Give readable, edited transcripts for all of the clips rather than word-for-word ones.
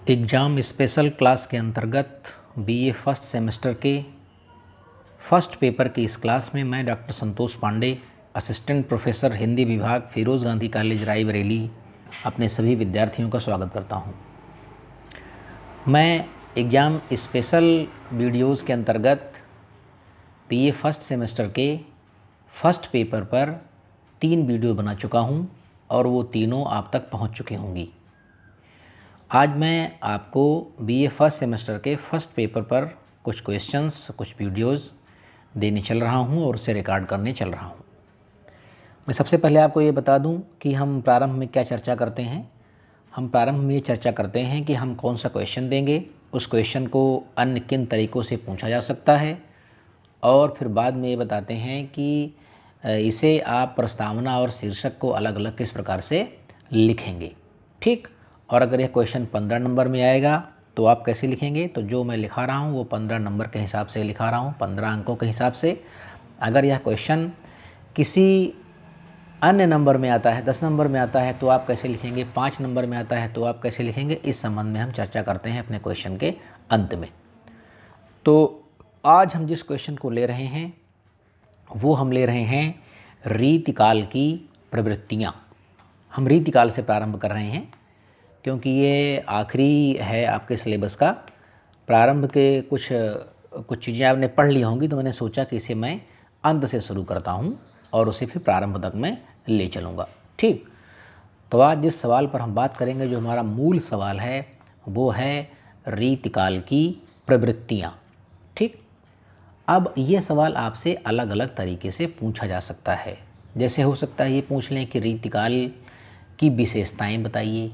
Exam special class के अंतर्गत BA first semester के फर्स्ट पेपर की इस क्लास में मैं doctor Santosh Pandey, assistant professor Hindi विभाग, फिरोज़ गांधी कॉलेज रायबरेली, अपने सभी विद्यार्थियों का स्वागत करता हूं। मैं एग्ज़ाम स्पेशल वीडियोज़ के अंतर्गत बीए फर्स्ट सेमेस्टर के फर्स्ट पेपर पर 3 वीडियो बना चुका हूं और वो तीनों आप तक पहुंच चुकी होंगी। आज मैं आपको बीए फर्स्ट सेमेस्टर के फर्स्ट पेपर पर कुछ क्वेश्चंस, कुछ वीडियोस देने चल रहा हूं और उसे रिकॉर्ड करने चल रहा हूं। मैं सबसे पहले आपको ये बता दूं कि हम प्रारंभ में क्या चर्चा करते हैं। हम प्रारंभ में ये चर्चा करते हैं कि हम कौन सा क्वेश्चन देंगे, उस क्वेश्चन को अन्य किन तरीक़ों से पूछा जा सकता है, और फिर बाद में ये बताते हैं कि इसे आप प्रस्तावना और शीर्षक को अलग अलग किस प्रकार से लिखेंगे। ठीक। और अगर यह क्वेश्चन 15 नंबर में आएगा तो आप कैसे लिखेंगे, तो जो मैं लिखा रहा हूँ वो 15 नंबर के हिसाब से लिखा रहा हूँ, 15 अंकों के हिसाब से। अगर यह क्वेश्चन किसी अन्य नंबर में आता है, 10 नंबर में आता है तो आप कैसे लिखेंगे, 5 नंबर में आता है तो आप कैसे लिखेंगे, इस संबंध में हम चर्चा करते हैं अपने क्वेश्चन के अंत में। तो आज हम जिस क्वेश्चन को ले रहे हैं वो हम ले रहे हैं रीतिकाल की प्रवृत्तियाँ। हम रीतिकाल से प्रारंभ कर रहे हैं क्योंकि ये आखिरी है आपके सिलेबस का। प्रारंभ के कुछ चीज़ें आपने पढ़ ली होंगी, तो मैंने सोचा कि इसे मैं अंत से शुरू करता हूँ और उसे फिर प्रारंभ तक मैं ले चलूँगा। ठीक। तो आज जिस सवाल पर हम बात करेंगे, जो हमारा मूल सवाल है, वो है रीतिकाल की प्रवृत्तियाँ। ठीक। अब ये सवाल आपसे अलग अलग तरीके से पूछा जा सकता है। जैसे हो सकता है ये पूछ लें कि रीतिकाल की विशेषताएं बताइए,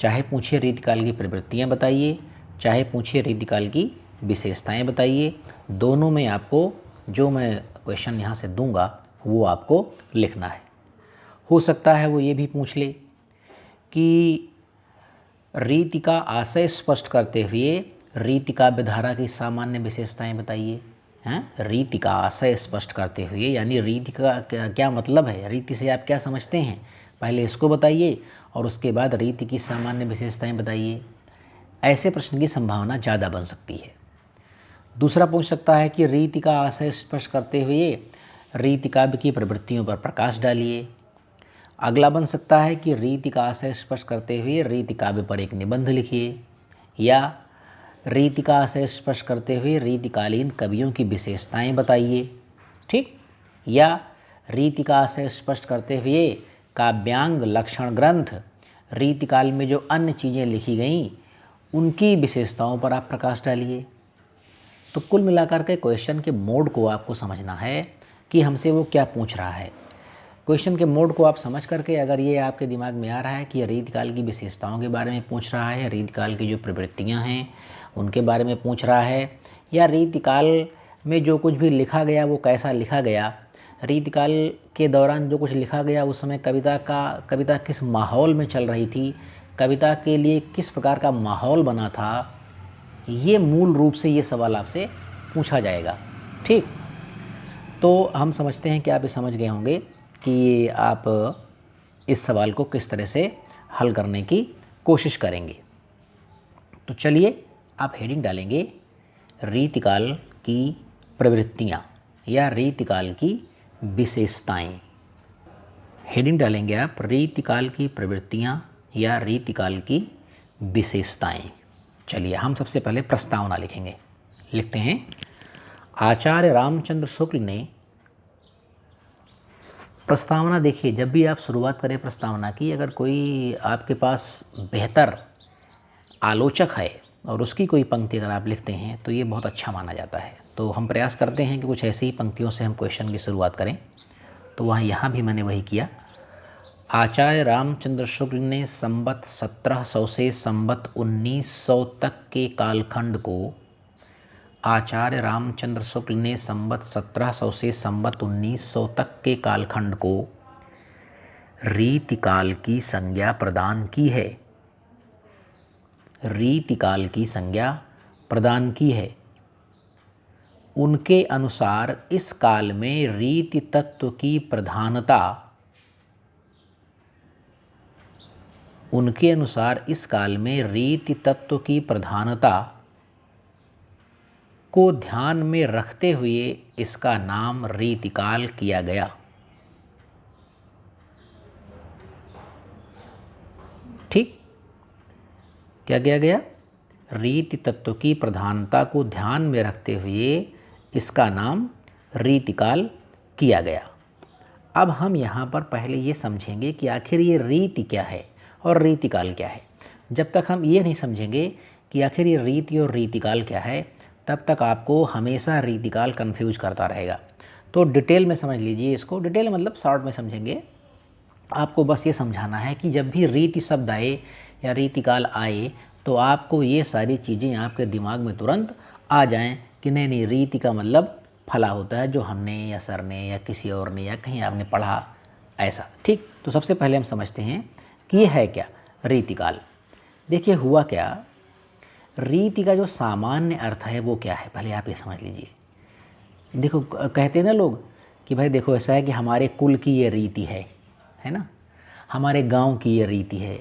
चाहे पूछिए रीतिकाल की प्रवृत्तियां बताइए, चाहे पूछिए रीतिकाल की विशेषताएं बताइए। दोनों में आपको जो मैं क्वेश्चन यहाँ से दूंगा वो आपको लिखना है। हो सकता है वो ये भी पूछ ले कि रीति का आशय स्पष्ट करते हुए रीति काव्य धारा की सामान्य विशेषताएं बताइए। हैं, रीति का आशय स्पष्ट करते हुए यानी रीति का क्या मतलब है, रीति से आप क्या समझते हैं, पहले इसको बताइए और उसके बाद रीति की सामान्य विशेषताएं बताइए। ऐसे प्रश्न की संभावना ज़्यादा बन सकती है। दूसरा पूछ सकता है कि रीति का आशय स्पष्ट करते हुए रीति काव्य की प्रवृत्तियों पर प्रकाश डालिए। अगला बन सकता है कि रीति का आशय स्पष्ट करते हुए रीति काव्य पर एक निबंध लिखिए, या रीति का आशय स्पष्ट करते हुए रीतिकालीन कवियों की विशेषताएं बताइए। ठीक। या रीति का आशय स्पष्ट करते हुए काव्यांग लक्षण ग्रंथ, रीतिकाल में जो अन्य चीज़ें लिखी गईं उनकी विशेषताओं पर आप प्रकाश डालिए। तो कुल मिलाकर के क्वेश्चन के मोड को आपको समझना है कि हमसे वो क्या पूछ रहा है। क्वेश्चन के मोड को आप समझ करके अगर ये आपके दिमाग में आ रहा है कि रीतिकाल की विशेषताओं के बारे में पूछ रहा है, रीतिकाल की जो प्रवृत्तियाँ हैं उनके बारे में पूछ रहा है, या रीतिकाल में जो कुछ भी लिखा गया वो कैसा लिखा गया, रीतिकाल के दौरान जो कुछ लिखा गया उस समय कविता किस माहौल में चल रही थी, कविता के लिए किस प्रकार का माहौल बना था, ये मूल रूप से ये सवाल आपसे पूछा जाएगा। ठीक। तो हम समझते हैं कि आप ये समझ गए होंगे कि आप इस सवाल को किस तरह से हल करने की कोशिश करेंगे। तो चलिए आप हेडिंग डालेंगे रीतिकाल की प्रवृत्तियाँ या रीतिकाल की विशेषताएं। हेडिंग डालेंगे आप रीतिकाल की प्रवृत्तियाँ या रीतिकाल की विशेषताएं। चलिए हम सबसे पहले प्रस्तावना लिखेंगे। लिखते हैं, आचार्य रामचंद्र शुक्ल ने प्रस्तावना। देखिए, जब भी आप शुरुआत करें प्रस्तावना की, अगर कोई आपके पास बेहतर आलोचक है और उसकी कोई पंक्ति अगर आप लिखते हैं तो ये बहुत अच्छा माना जाता है। तो हम प्रयास करते हैं कि कुछ ऐसी ही पंक्तियों से हम क्वेश्चन की शुरुआत करें। तो वहाँ यहाँ भी मैंने वही किया। आचार्य रामचंद्र शुक्ल ने संवत 1700 से संवत 1900 तक के कालखंड को आचार्य रामचंद्र शुक्ल ने संवत 1700 से संवत 1900 तक के कालखंड को रीतिकाल की संज्ञा प्रदान की है। रीतिकाल की संज्ञा प्रदान की है। उनके अनुसार इस काल में रीति तत्व की प्रधानता उनके अनुसार इस काल में रीति तत्व की प्रधानता को ध्यान में रखते हुए इसका नाम रीतिकाल किया गया। ठीक, क्या किया गया? रीति तत्व की प्रधानता को ध्यान में रखते हुए इसका नाम रीतिकाल किया गया। अब हम यहाँ पर पहले ये समझेंगे कि आखिर ये रीति क्या है और रीतिकाल क्या है। जब तक हम ये नहीं समझेंगे कि आखिर ये रीति और रीतिकाल क्या है, तब तक आपको हमेशा रीतिकाल कंफ्यूज करता रहेगा। तो डिटेल में समझ लीजिए इसको। डिटेल मतलब शॉर्ट में समझेंगे। आपको बस ये समझाना है कि जब भी रीति शब्द आए या रीतिकाल आए तो आपको ये सारी चीज़ें आपके दिमाग में तुरंत आ जाएं कि नहीं नहीं, रीति का मतलब फला होता है जो हमने या सर ने या किसी और ने या कहीं आपने पढ़ा ऐसा। ठीक, तो सबसे पहले हम समझते हैं कि ये है क्या रीतिकाल। देखिए हुआ क्या, रीति का जो सामान्य अर्थ है वो क्या है, पहले आप ये समझ लीजिए। देखो कहते हैं ना लोग कि भाई देखो ऐसा है कि हमारे कुल की ये रीति है ना, हमारे गांव की ये रीति है,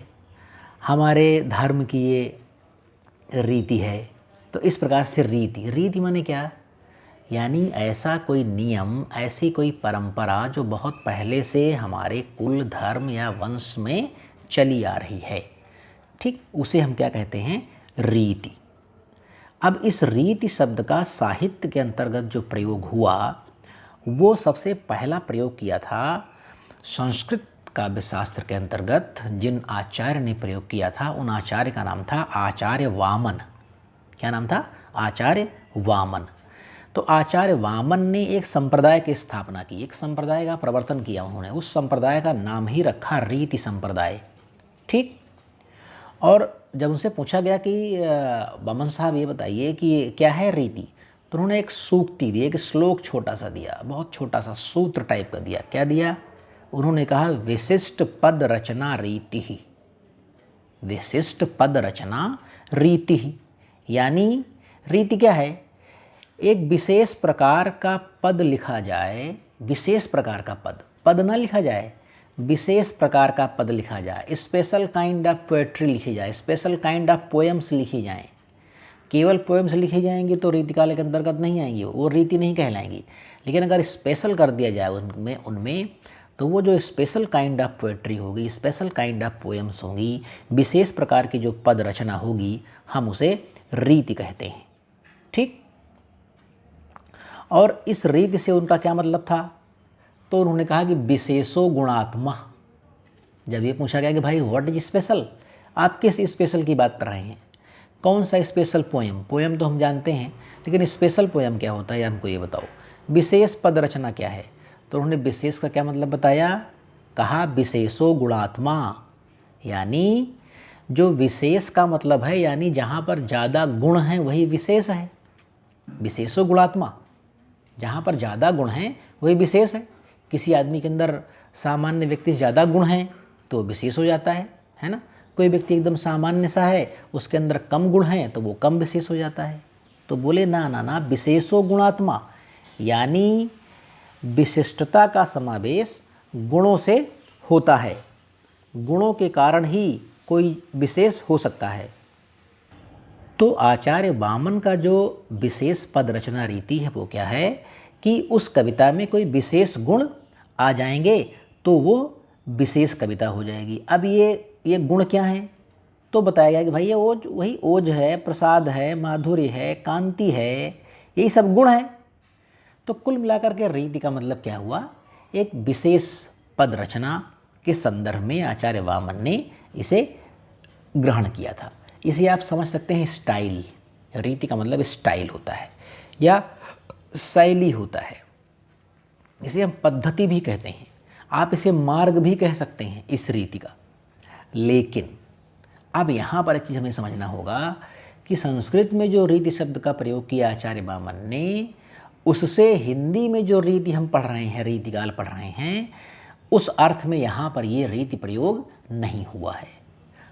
हमारे धर्म की ये रीति है। तो इस प्रकार से रीति, रीति माने क्या, यानी ऐसा कोई नियम, ऐसी कोई परंपरा जो बहुत पहले से हमारे कुल धर्म या वंश में चली आ रही है। ठीक, उसे हम क्या कहते हैं, रीति। अब इस रीति शब्द का साहित्य के अंतर्गत जो प्रयोग हुआ वो सबसे पहला प्रयोग किया था संस्कृत काव्य शास्त्र के अंतर्गत। जिन आचार्य ने प्रयोग किया था उन आचार्य का नाम था आचार्य वामन। क्या नाम था? आचार्य वामन। तो आचार्य वामन ने एक संप्रदाय की स्थापना की, एक संप्रदाय का प्रवर्तन किया उन्होंने। उस संप्रदाय का नाम ही रखा रीति संप्रदाय। ठीक, और जब उनसे पूछा गया कि वामन साहब ये बताइए कि क्या है रीति, तो उन्होंने एक सूक्ति दी, एक श्लोक छोटा सा दिया, बहुत छोटा सा सूत्र टाइप का दिया। क्या दिया? उन्होंने कहा विशिष्ट पद रचना रीति ही। विशिष्ट पद रचना रीति ही, यानी रीति क्या है, एक विशेष प्रकार का पद लिखा जाए। विशेष प्रकार का पद, पद ना लिखा जाए, विशेष प्रकार का पद लिखा जाए। स्पेशल काइंड ऑफ पोएट्री लिखी जाए, स्पेशल काइंड ऑफ पोएम्स लिखी जाएं। केवल पोएम्स लिखी जाएंगी तो रीतिकाल के अंतर्गत नहीं आएंगी, वो रीति नहीं कहलाएंगी। लेकिन अगर स्पेशल कर दिया जाए उनमें तो वो जो स्पेशल काइंड ऑफ पोएट्री होगी, स्पेशल काइंड ऑफ पोएम्स होंगी, विशेष प्रकार की जो पद रचना होगी, हम उसे रीति कहते हैं। ठीक, और इस रीति से उनका क्या मतलब था, तो उन्होंने कहा कि विशेषो गुणात्मा। जब ये पूछा गया कि भाई व्हाट इज स्पेशल, आप किस स्पेशल की बात कर रहे हैं, कौन सा स्पेशल पोएम, पोएम तो हम जानते हैं लेकिन स्पेशल पोएम क्या होता है हमको ये बताओ, विशेष पद रचना क्या है। तो उन्होंने विशेष का क्या मतलब बताया, कहा विशेषो गुणात्मा, यानी जो विशेष का मतलब है यानी जहाँ पर ज़्यादा गुण हैं वही विशेष है। विशेषो गुणात्मा, जहाँ पर ज़्यादा गुण हैं वही विशेष है। किसी आदमी के अंदर सामान्य व्यक्ति से ज़्यादा गुण हैं तो विशेष हो जाता है ना। कोई व्यक्ति एकदम सामान्य सा है, उसके अंदर कम गुण हैं तो वो कम विशेष हो जाता है। तो बोले ना ना ना, विशेषो गुणात्मा, यानी विशिष्टता का समावेश गुणों से होता है। गुणों के कारण ही कोई विशेष हो सकता है। तो आचार्य वामन का जो विशेष पद रचना रीति है वो क्या है कि उस कविता में कोई विशेष गुण आ जाएंगे तो वो विशेष कविता हो जाएगी। अब ये गुण क्या हैं, तो बताया गया कि भाई ये ओज, वही ओज है, प्रसाद है, माधुर्य है, कांति है, यही सब गुण हैं। तो कुल मिलाकर के रीति का मतलब क्या हुआ, एक विशेष पद रचना के संदर्भ में आचार्य वामन ने इसे ग्रहण किया था। इसे आप समझ सकते हैं स्टाइल। रीति का मतलब स्टाइल होता है या शैली होता है। इसे हम पद्धति भी कहते हैं, आप इसे मार्ग भी कह सकते हैं इस रीति का। लेकिन अब यहाँ पर एक चीज़ हमें समझना होगा कि संस्कृत में जो रीति शब्द का प्रयोग किया आचार्य वामन ने, उससे हिंदी में जो रीति हम पढ़ रहे हैं, रीतिकाल पढ़ रहे हैं, उस अर्थ में यहाँ पर ये रीति प्रयोग नहीं हुआ है।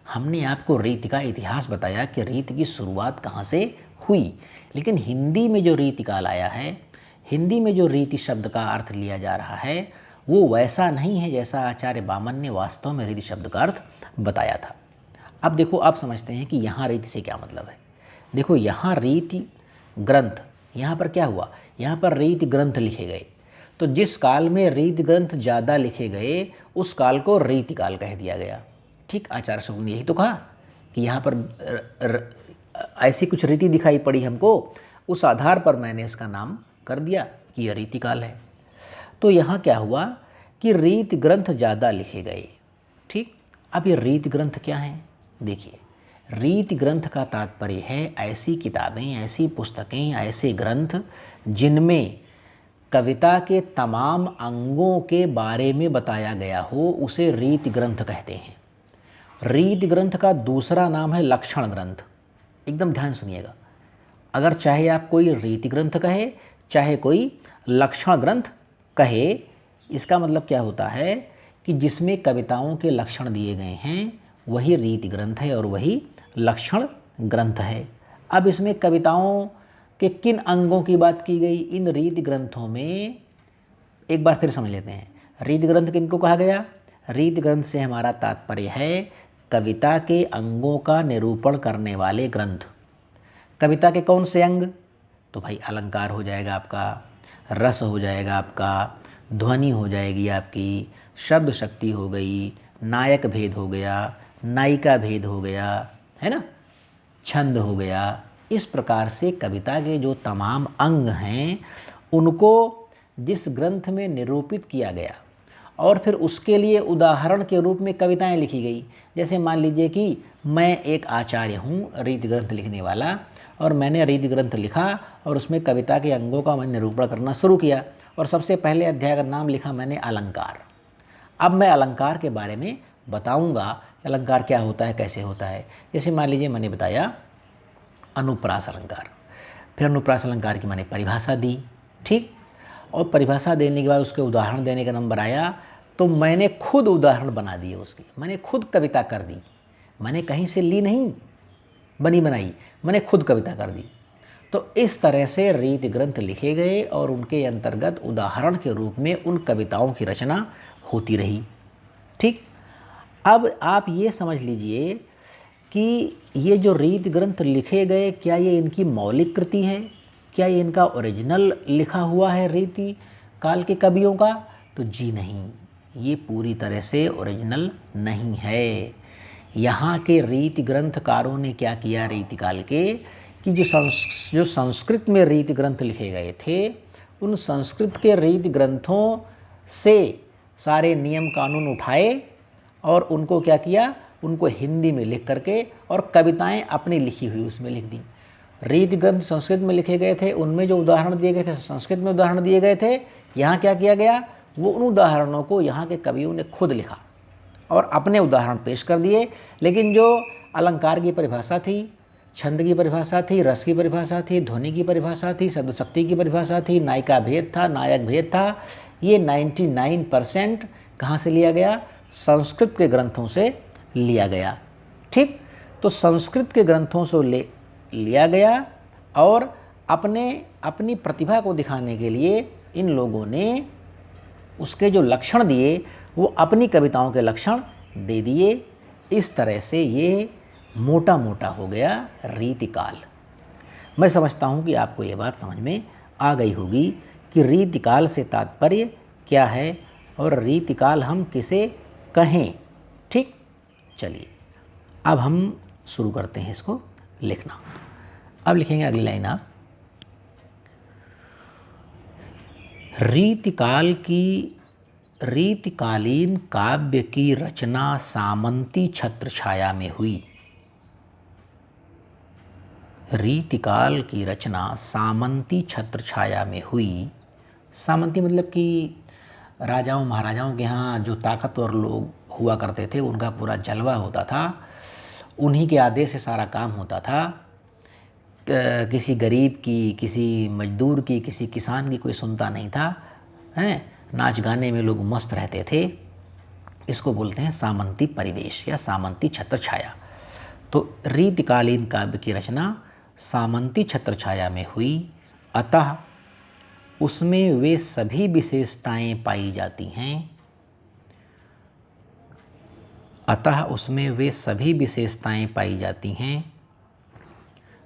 हमने आपको रीति का इतिहास बताया कि रीति की शुरुआत कहाँ से हुई, लेकिन हिंदी में जो रीतिकाल आया है, हिंदी में जो रीति शब्द का अर्थ लिया जा रहा है वो वैसा नहीं है जैसा आचार्य वामन ने वास्तव में रीति शब्द का अर्थ बताया था। अब देखो, आप समझते हैं कि यहाँ रीति से क्या मतलब है। देखो यहाँ रीति ग्रंथ, यहाँ पर क्या हुआ, यहाँ पर रीति ग्रंथ लिखे गए। तो जिस काल में रीति ग्रंथ ज़्यादा लिखे गए उस काल को रीति काल कह दिया गया। ठीक, आचार्य शुक्ल ने यही तो कहा कि यहाँ पर ऐसी कुछ रीति दिखाई पड़ी हमको, उस आधार पर मैंने इसका नाम कर दिया कि यह रीति काल है। तो यहाँ क्या हुआ कि रीति ग्रंथ ज़्यादा लिखे गए। ठीक, अब ये रीति ग्रंथ क्या हैं? देखिए, रीति ग्रंथ का तात्पर्य है ऐसी किताबें, ऐसी पुस्तकें, ऐसे ग्रंथ जिनमें कविता के तमाम अंगों के बारे में बताया गया हो, उसे रीति ग्रंथ कहते हैं। रीति ग्रंथ का दूसरा नाम है लक्षण ग्रंथ। एकदम ध्यान सुनिएगा, अगर चाहे आप कोई रीति ग्रंथ कहे, चाहे कोई लक्षण ग्रंथ कहे, इसका मतलब क्या होता है कि जिसमें कविताओं के लक्षण दिए गए हैं वही रीति ग्रंथ है और वही लक्षण ग्रंथ है। अब इसमें कविताओं के किन अंगों की बात की गई इन रीति ग्रंथों में, एक बार फिर समझ लेते हैं। रीति ग्रंथ किनको कहा गया? रीति ग्रंथ से हमारा तात्पर्य है कविता के अंगों का निरूपण करने वाले ग्रंथ। कविता के कौन से अंग? तो भाई अलंकार हो जाएगा आपका, रस हो जाएगा आपका, ध्वनि हो जाएगी आपकी, शब्द शक्ति हो गई, नायक भेद हो गया, नायिका भेद हो गया, है ना, छंद हो गया। इस प्रकार से कविता के जो तमाम अंग हैं उनको जिस ग्रंथ में निरूपित किया गया और फिर उसके लिए उदाहरण के रूप में कविताएं लिखी गई। जैसे मान लीजिए कि मैं एक आचार्य हूँ, रीति ग्रंथ लिखने वाला, और मैंने रीति ग्रंथ लिखा और उसमें कविता के अंगों का मैं निरूपण करना शुरू किया और सबसे पहले अध्याय का नाम लिखा मैंने अलंकार। अब मैं अलंकार के बारे में बताऊंगा कि अलंकार क्या होता है, कैसे होता है। जैसे मान लीजिए मैंने बताया अनुप्रास अलंकार, फिर अनुप्रास अलंकार की मैंने परिभाषा दी। ठीक, और परिभाषा देने के बाद उसके उदाहरण देने का नंबर आया तो मैंने खुद उदाहरण बना दिए उसकी, मैंने खुद कविता कर दी, मैंने कहीं से ली नहीं बनी बनाई, मैंने खुद कविता कर दी। तो इस तरह से रीति ग्रंथ लिखे गए और उनके अंतर्गत उदाहरण के रूप में उन कविताओं की रचना होती रही। ठीक, अब आप ये समझ लीजिए कि ये जो रीति ग्रंथ लिखे गए, क्या ये इनकी मौलिक कृति है? क्या ये इनका ओरिजिनल लिखा हुआ है रीति काल के कवियों का? तो जी नहीं, ये पूरी तरह से ओरिजिनल नहीं है। यहाँ के रीति ग्रंथकारों ने क्या किया रीति काल के कि जो संस्कृत में रीति ग्रंथ लिखे गए थे उन संस्कृत के रीति ग्रंथों से सारे नियम कानून उठाए और उनको क्या किया, उनको हिंदी में लिख करके और कविताएं अपनी लिखी हुई उसमें लिख दी। रीति ग्रंथ संस्कृत में लिखे गए थे, उनमें जो उदाहरण दिए गए थे संस्कृत में उदाहरण दिए गए थे। यहाँ क्या किया गया, वो उन उदाहरणों को यहाँ के कवियों ने खुद लिखा और अपने उदाहरण पेश कर दिए। लेकिन जो अलंकार की परिभाषा थी, छंद की परिभाषा थी, रस की परिभाषा थी, ध्वनि की परिभाषा थी, शब्द शक्ति की परिभाषा थी, नायिका भेद था, नायक भेद था, ये 99% कहाँ से लिया गया? संस्कृत के ग्रंथों से लिया गया। ठीक, तो संस्कृत के ग्रंथों से लिया गया और अपनी प्रतिभा को दिखाने के लिए इन लोगों ने उसके जो लक्षण दिए वो अपनी कविताओं के लक्षण दे दिए। इस तरह से ये मोटा मोटा हो गया रीतिकाल। मैं समझता हूँ कि आपको ये बात समझ में आ गई होगी कि रीतिकाल से तात्पर्य क्या है और रीतिकाल हम किसे कहें। ठीक, चलिए अब हम शुरू करते हैं इसको लिखना। अब लिखेंगे अगली लाइन आप, रीतिकालीन काव्य की रचना सामंती छत्र छाया में हुई। रीतिकाल की रचना सामंती छत्र छाया में हुई। सामंती मतलब कि राजाओं महाराजाओं के यहाँ जो ताकतवर लोग हुआ करते थे, उनका पूरा जलवा होता था, उन्हीं के आदेश से सारा काम होता था। किसी गरीब की, किसी मजदूर की, किसी किसान की कोई सुनता नहीं था, हैं। नाच गाने में लोग मस्त रहते थे। इसको बोलते हैं सामंती परिवेश या सामंती छत्र छाया। तो रीतिकालीन काव्य की रचना सामंती छत्र छाया में हुई, अतः उसमें वे सभी विशेषताएं पाई जाती हैं अतः उसमें वे सभी विशेषताएं पाई जाती हैं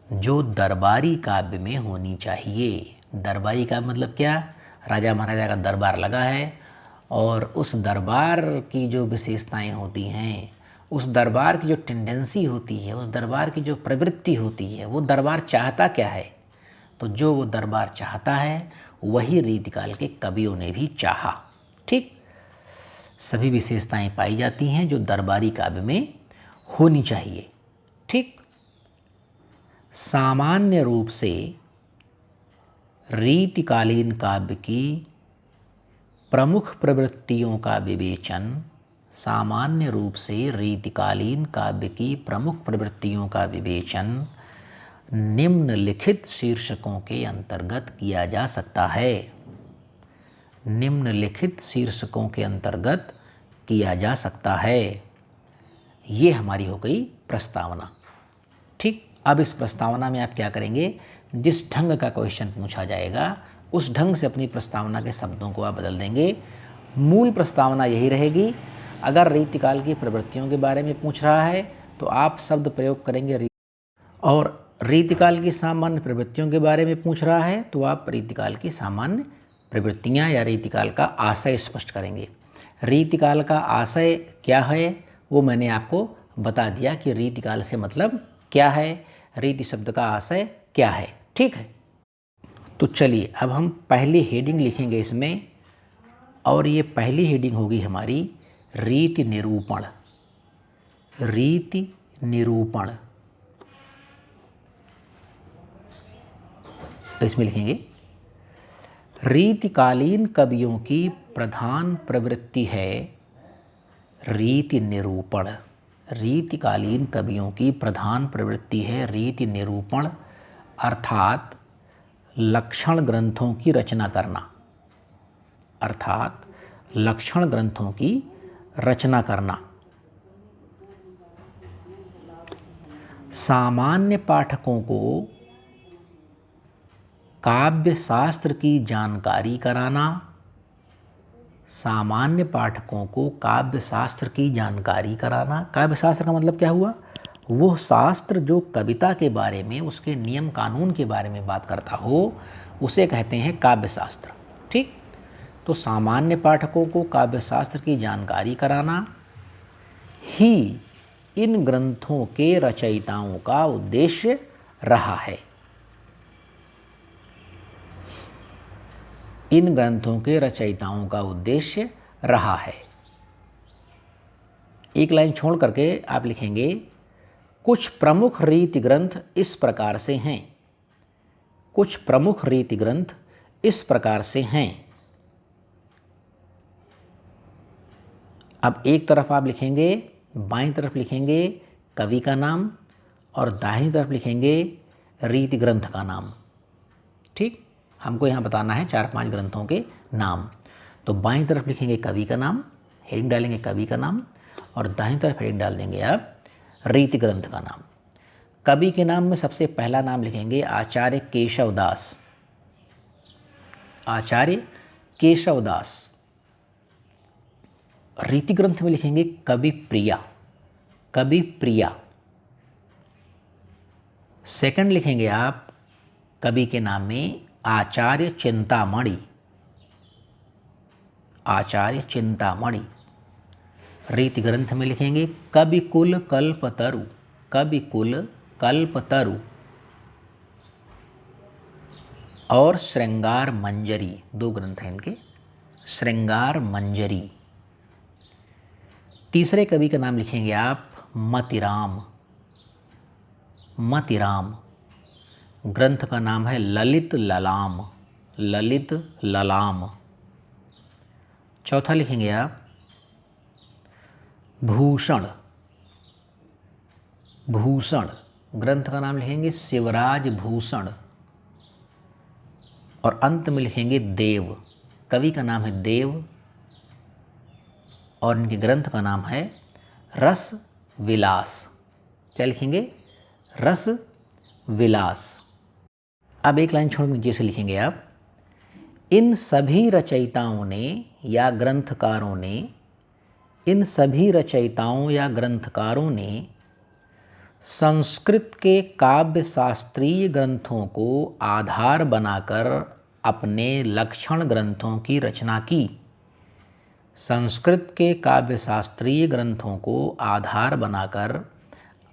जो दरबारी काव्य में होनी चाहिए। दरबारी काव्य मतलब क्या? राजा महाराजा का दरबार लगा है और उस दरबार की जो विशेषताएं होती हैं, उस दरबार की जो टेंडेंसी होती है, उस दरबार की जो प्रवृत्ति होती है, वो दरबार चाहता क्या है? तो जो वो दरबार चाहता है वही रीतिकाल के कवियों ने भी चाहा। ठीक, सभी विशेषताएं पाई जाती हैं जो दरबारी काव्य में होनी चाहिए। ठीक, सामान्य रूप से रीतिकालीन काव्य की प्रमुख प्रवृत्तियों का विवेचन, सामान्य रूप से रीतिकालीन काव्य की प्रमुख प्रवृत्तियों का विवेचन निम्नलिखित शीर्षकों के अंतर्गत किया जा सकता है। निम्नलिखित शीर्षकों के अंतर्गत किया जा सकता है। ये हमारी हो गई प्रस्तावना। ठीक, अब इस प्रस्तावना में आप क्या करेंगे? जिस ढंग का क्वेश्चन पूछा जाएगा उस ढंग से अपनी प्रस्तावना के शब्दों को आप बदल देंगे। मूल प्रस्तावना यही रहेगी। अगर रीतिकाल की प्रवृत्तियों के बारे में पूछ रहा है तो आप शब्द प्रयोग करेंगे, और रीतिकाल की सामान्य प्रवृत्तियों के बारे में पूछ रहा है तो आप रीतिकाल की सामान्य प्रवृत्तियाँ या रीतिकाल का आशय स्पष्ट करेंगे। रीतिकाल का आशय क्या है वो मैंने आपको बता दिया कि रीतिकाल से मतलब क्या है, रीति शब्द का आशय क्या है। ठीक है, तो चलिए अब हम पहली हेडिंग लिखेंगे इसमें, और ये पहली हेडिंग होगी हमारी रीति निरूपण। रीति निरूपण, इसमें लिखेंगे रीतिकालीन कवियों की प्रधान प्रवृत्ति है रीति निरूपण। रीतिकालीन कवियों की प्रधान प्रवृत्ति है रीति निरूपण, अर्थात लक्षण ग्रंथों की रचना करना। अर्थात लक्षण ग्रंथों की रचना करना। सामान्य पाठकों को काव्य शास्त्र की जानकारी कराना। सामान्य पाठकों को काव्य शास्त्र की जानकारी कराना। काव्य शास्त्र का मतलब क्या हुआ? वो शास्त्र जो कविता के बारे में, उसके नियम कानून के बारे में बात करता हो, उसे कहते हैं काव्य शास्त्र। ठीक, तो सामान्य पाठकों को काव्य शास्त्र की जानकारी कराना ही इन ग्रंथों के रचयिताओं का उद्देश्य रहा है। इन ग्रंथों के रचयिताओं का उद्देश्य रहा है। एक लाइन छोड़ करके आप लिखेंगे कुछ प्रमुख रीति ग्रंथ इस प्रकार से हैं। कुछ प्रमुख रीति ग्रंथ इस प्रकार से हैं। अब एक तरफ आप लिखेंगे, बाईं तरफ लिखेंगे कवि का नाम और दाहिनी तरफ लिखेंगे रीति ग्रंथ का नाम। ठीक, हमको यहाँ बताना है 4-5 ग्रंथों के नाम। तो बाईं तरफ लिखेंगे कवि का नाम, हेडिंग डालेंगे कवि का नाम, और दाहिनी तरफ हेडिंग डाल देंगे आप रीति ग्रंथ का नाम। कवि के नाम में सबसे पहला नाम लिखेंगे आचार्य केशवदास। आचार्य केशवदास। रीति ग्रंथ में लिखेंगे कवि प्रिया। कवि प्रिया। सेकंड लिखेंगे आप कवि के नाम में आचार्य चिंतामणि। आचार्य चिंतामणि। रीति ग्रंथ में लिखेंगे कवि कुल कल्पतरु। कवि कुल कल्पतरु। और श्रृंगार मंजरी, 2 ग्रंथ हैं इनके, श्रृंगार मंजरी। तीसरे कवि का नाम लिखेंगे आप मतिराम। मतिराम। ग्रंथ का नाम है ललित ललाम। ललित ललाम। चौथा लिखेंगे आप भूषण। भूषण। ग्रंथ का नाम लिखेंगे शिवराज भूषण। और अंत में लिखेंगे देव। कवि का नाम है देव और इनके ग्रंथ का नाम है रस विलास। क्या लिखेंगे? रस विलास। अब एक लाइन छोड़ नीचे से लिखेंगे आप, इन सभी रचयिताओं ने या ग्रंथकारों ने इन सभी रचयिताओं या ग्रंथकारों ने संस्कृत के काव्य शास्त्रीय ग्रंथों को आधार बनाकर अपने लक्षण ग्रंथों की रचना की। संस्कृत के काव्य शास्त्रीय ग्रंथों को आधार बनाकर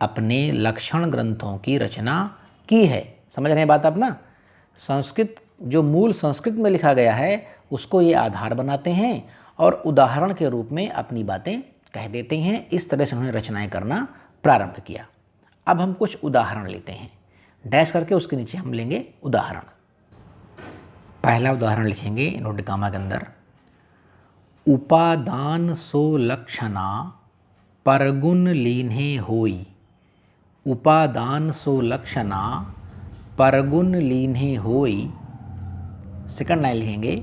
अपने लक्षण ग्रंथों की रचना की है। समझ रहे हैं बात आप ना? संस्कृत जो मूल संस्कृत में लिखा गया है उसको ये आधार बनाते हैं और उदाहरण के रूप में अपनी बातें कह देते हैं। इस तरह से उन्होंने रचनाएं करना प्रारंभ किया। अब हम कुछ उदाहरण लेते हैं, डैश करके उसके नीचे हम लेंगे उदाहरण। पहला उदाहरण लिखेंगे इन्वर्टेड कॉमा के अंदर, उपादान सो लक्षणा परगुण लीन्हे होई। उपादान सो लक्षणा परगुण लीन्हे होई। सेकंड लाइन लिखेंगे,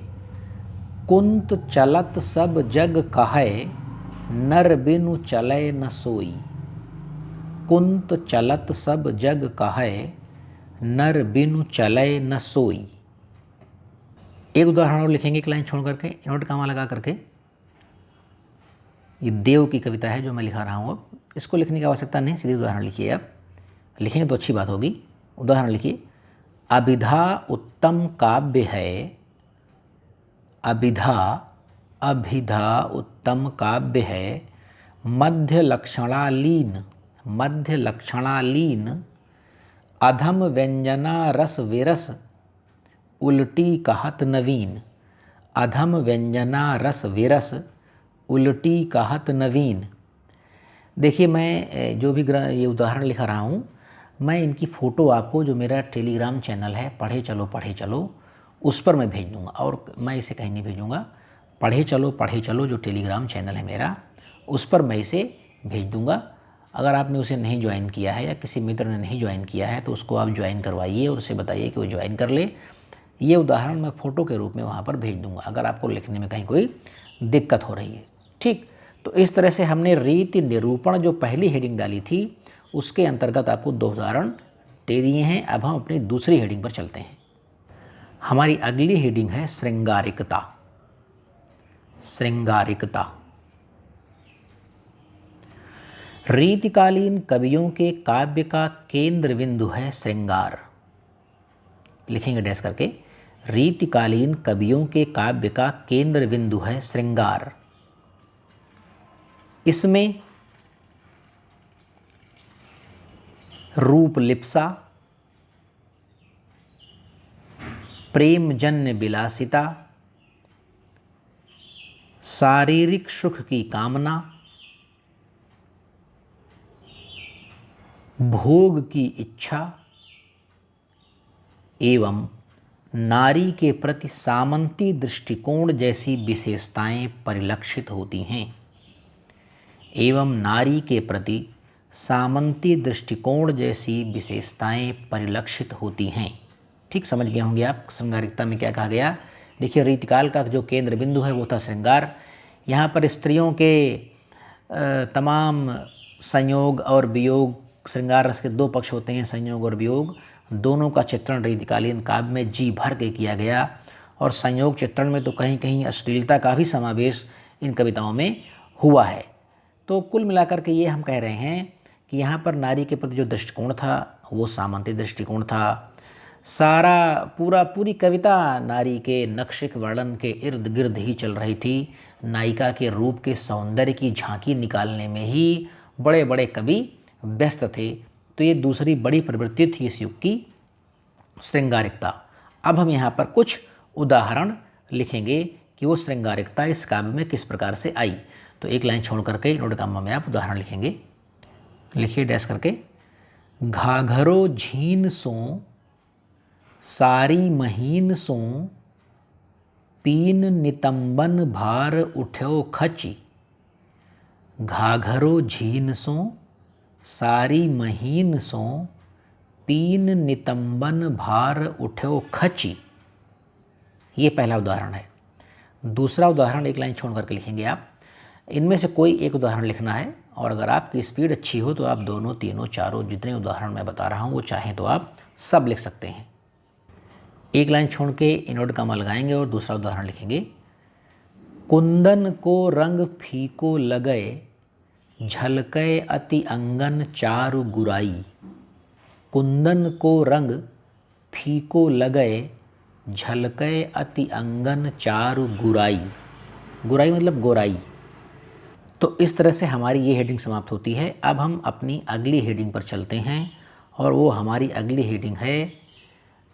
कुंत चलत सब जग कहे नर बिनु चले न सोई। कुंत चलत सब जग कहे नर बिनु चले न सोई। एक उदाहरण और लिखेंगे एक लाइन छोड़ करके, इन्वर्टेड कॉमा लगा करके। ये देव की कविता है जो मैं लिखा रहा हूँ। अब इसको लिखने की आवश्यकता नहीं, सीधे उदाहरण लिखिए। आप लिखेंगे तो अच्छी बात होगी। उदाहरण लिखिए, अभिधा उत्तम काव्य है। अभिधा उत्तम काव्य है, मध्य लक्षणालीन। मध्य लक्षणालीन, अधम व्यंजना रस विरस उल्टी कहत नवीन। अधम व्यंजना रस विरस उल्टी कहत नवीन। देखिए, मैं जो भी ये उदाहरण लिखा रहा हूँ, मैं इनकी फ़ोटो आपको जो मेरा टेलीग्राम चैनल है पढ़े चलो उस पर मैं भेज दूँगा, और मैं इसे कहीं नहीं भेजूँगा। पढ़े चलो जो टेलीग्राम चैनल है मेरा, उस पर मैं इसे भेज दूँगा। अगर आपने उसे नहीं ज्वाइन किया है या किसी मित्र ने नहीं ज्वाइन किया है तो उसको आप ज्वाइन करवाइए और उसे बताइए कि वो ज्वाइन कर ले। ये उदाहरण मैं फ़ोटो के रूप में वहाँ पर भेज दूँगा अगर आपको लिखने में कहीं कोई दिक्कत हो रही है। ठीक, तो इस तरह से हमने रीति निरूपण जो पहली हेडिंग डाली थी उसके अंतर्गत आपको 2 उदाहरण दे दिए हैं। अब हम अपनी दूसरी हेडिंग पर चलते हैं। हमारी अगली हेडिंग है श्रृंगारिकता। श्रृंगारिकता, रीतिकालीन कवियों के काव्य का केंद्र बिंदु है श्रृंगार। लिखेंगे डैश करके, रीतिकालीन कवियों के काव्य का केंद्र बिंदु है श्रृंगार। इसमें रूपलिप्सा, प्रेमजन्य विलासिता, शारीरिक सुख की कामना, भोग की इच्छा एवं नारी के प्रति सामंती दृष्टिकोण जैसी विशेषताएं परिलक्षित होती हैं। एवं नारी के प्रति सामंती दृष्टिकोण जैसी विशेषताएं परिलक्षित होती हैं। ठीक समझ गए होंगे आप श्रृंगारिकता में क्या कहा गया। देखिए, रीतिकाल का जो केंद्र बिंदु है वो था श्रृंगार। यहाँ पर स्त्रियों के तमाम संयोग और वियोग, श्रृंगार रस के 2 पक्ष होते हैं, संयोग और वियोग, दोनों का चित्रण रीतिकालीन काव्य में जी भर के किया गया। और संयोग चित्रण में तो कहीं कहीं अश्लीलता का भी समावेश इन कविताओं में हुआ है। तो कुल मिलाकर के ये हम कह रहे हैं कि यहाँ पर नारी के प्रति जो दृष्टिकोण था वो सामंती दृष्टिकोण था। पूरी कविता नारी के नक्शिक वर्णन के इर्द गिर्द ही चल रही थी। नायिका के रूप के सौंदर्य की झांकी निकालने में ही बड़े बड़े कवि व्यस्त थे। तो ये दूसरी बड़ी प्रवृत्ति थी इस युग की, श्रृंगारिकता। अब हम यहाँ पर कुछ उदाहरण लिखेंगे कि वो श्रृंगारिकता इस काव्य में किस प्रकार से आई। तो एक लाइन छोड़ करके इन्वर्टेड कॉमा में आप उदाहरण लिखेंगे। लिखिए डैश करके, घाघरो झीन सो सारी महीन सो पीन नितंबन भार उठ्यो खची। घाघरो झीन सो सारी महीन सो पीन नितंबन भार उठ्यो खची। ये पहला उदाहरण है। दूसरा उदाहरण एक लाइन छोड़ करके लिखेंगे आप। इनमें से कोई एक उदाहरण लिखना है, और अगर आपकी स्पीड अच्छी हो तो आप दोनों, तीनों, चारों जितने उदाहरण मैं बता रहा हूँ वो चाहें तो आप सब लिख सकते हैं। एक लाइन छोड़ के इन्वर्टेड कॉमा लगाएंगे और दूसरा उदाहरण लिखेंगे। कुंदन को रंग फीको लगए, झलके अति अंगन चारु गुराई। कुंदन को रंग फीको लगए, झलके अति अंगन चारु गुराई। गुराई मतलब गोराई। तो इस तरह से हमारी ये हेडिंग समाप्त होती है। अब हम अपनी अगली हेडिंग पर चलते हैं और वो हमारी अगली हेडिंग है,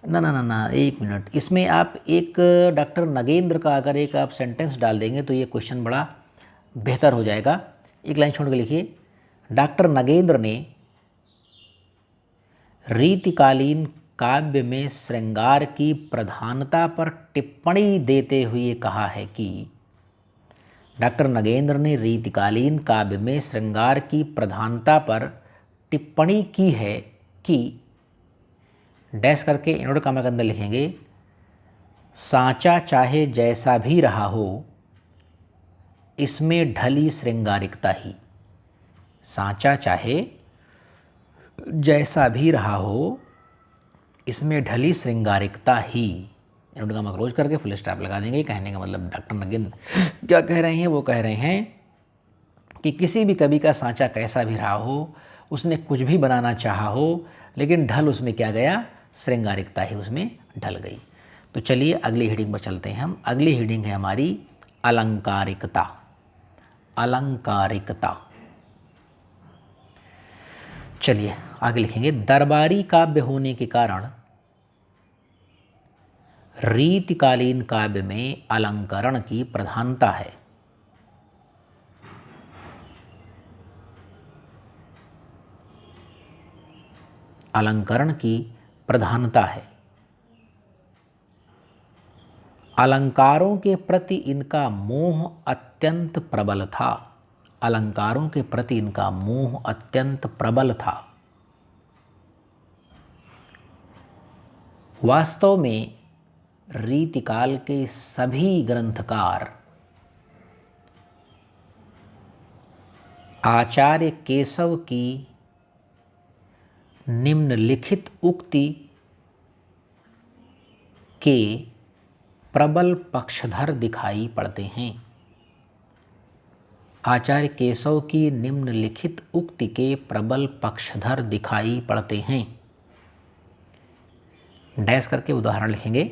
ना ना ना ना एक मिनट, इसमें आप एक डॉक्टर नगेंद्र का अगर एक आप सेंटेंस डाल देंगे तो ये क्वेश्चन बड़ा बेहतर हो जाएगा। एक लाइन छोड़ के लिखिए, डॉक्टर नगेंद्र ने रीतिकालीन काव्य में श्रृंगार की प्रधानता पर टिप्पणी देते हुए कहा है कि डॉक्टर नगेंद्र ने रीतिकालीन काव्य में श्रृंगार की प्रधानता पर टिप्पणी की है कि डैश करके इन्वर्टेड कॉमा के अंदर लिखेंगे, सांचा चाहे जैसा भी रहा हो इसमें ढली श्रृंगारिकता ही। सांचा चाहे जैसा भी रहा हो इसमें ढली श्रृंगारिकता ही। इन्वर्टेड कॉमा क्लोज करके फुल स्टॉप लगा देंगे। कहने का मतलब डॉक्टर नगेंद्र क्या कह रहे हैं, वो कह रहे हैं कि किसी भी कवि का सांचा कैसा भी रहा हो, उसने कुछ भी बनाना चाहा हो, लेकिन ढल उसमें क्या गया, श्रृंगारिकता ही उसमें ढल गई। तो चलिए अगली हेडिंग पर चलते हैं हम। अगली हेडिंग है हमारी अलंकारिकता। अलंकारिकता, चलिए आगे लिखेंगे, दरबारी काव्य होने के कारण रीतिकालीन काव्य में अलंकरण की प्रधानता है। अलंकरण की प्रधानता है। अलंकारों के प्रति इनका मोह अत्यंत प्रबल था। अलंकारों के प्रति इनका मोह अत्यंत प्रबल था। वास्तव में रीतिकाल के सभी ग्रंथकार आचार्य केशव की निम्नलिखित उक्ति के प्रबल पक्षधर दिखाई पड़ते हैं। आचार्य केशव की निम्नलिखित उक्ति के प्रबल पक्षधर दिखाई पड़ते हैं। डैश करके उदाहरण लिखेंगे,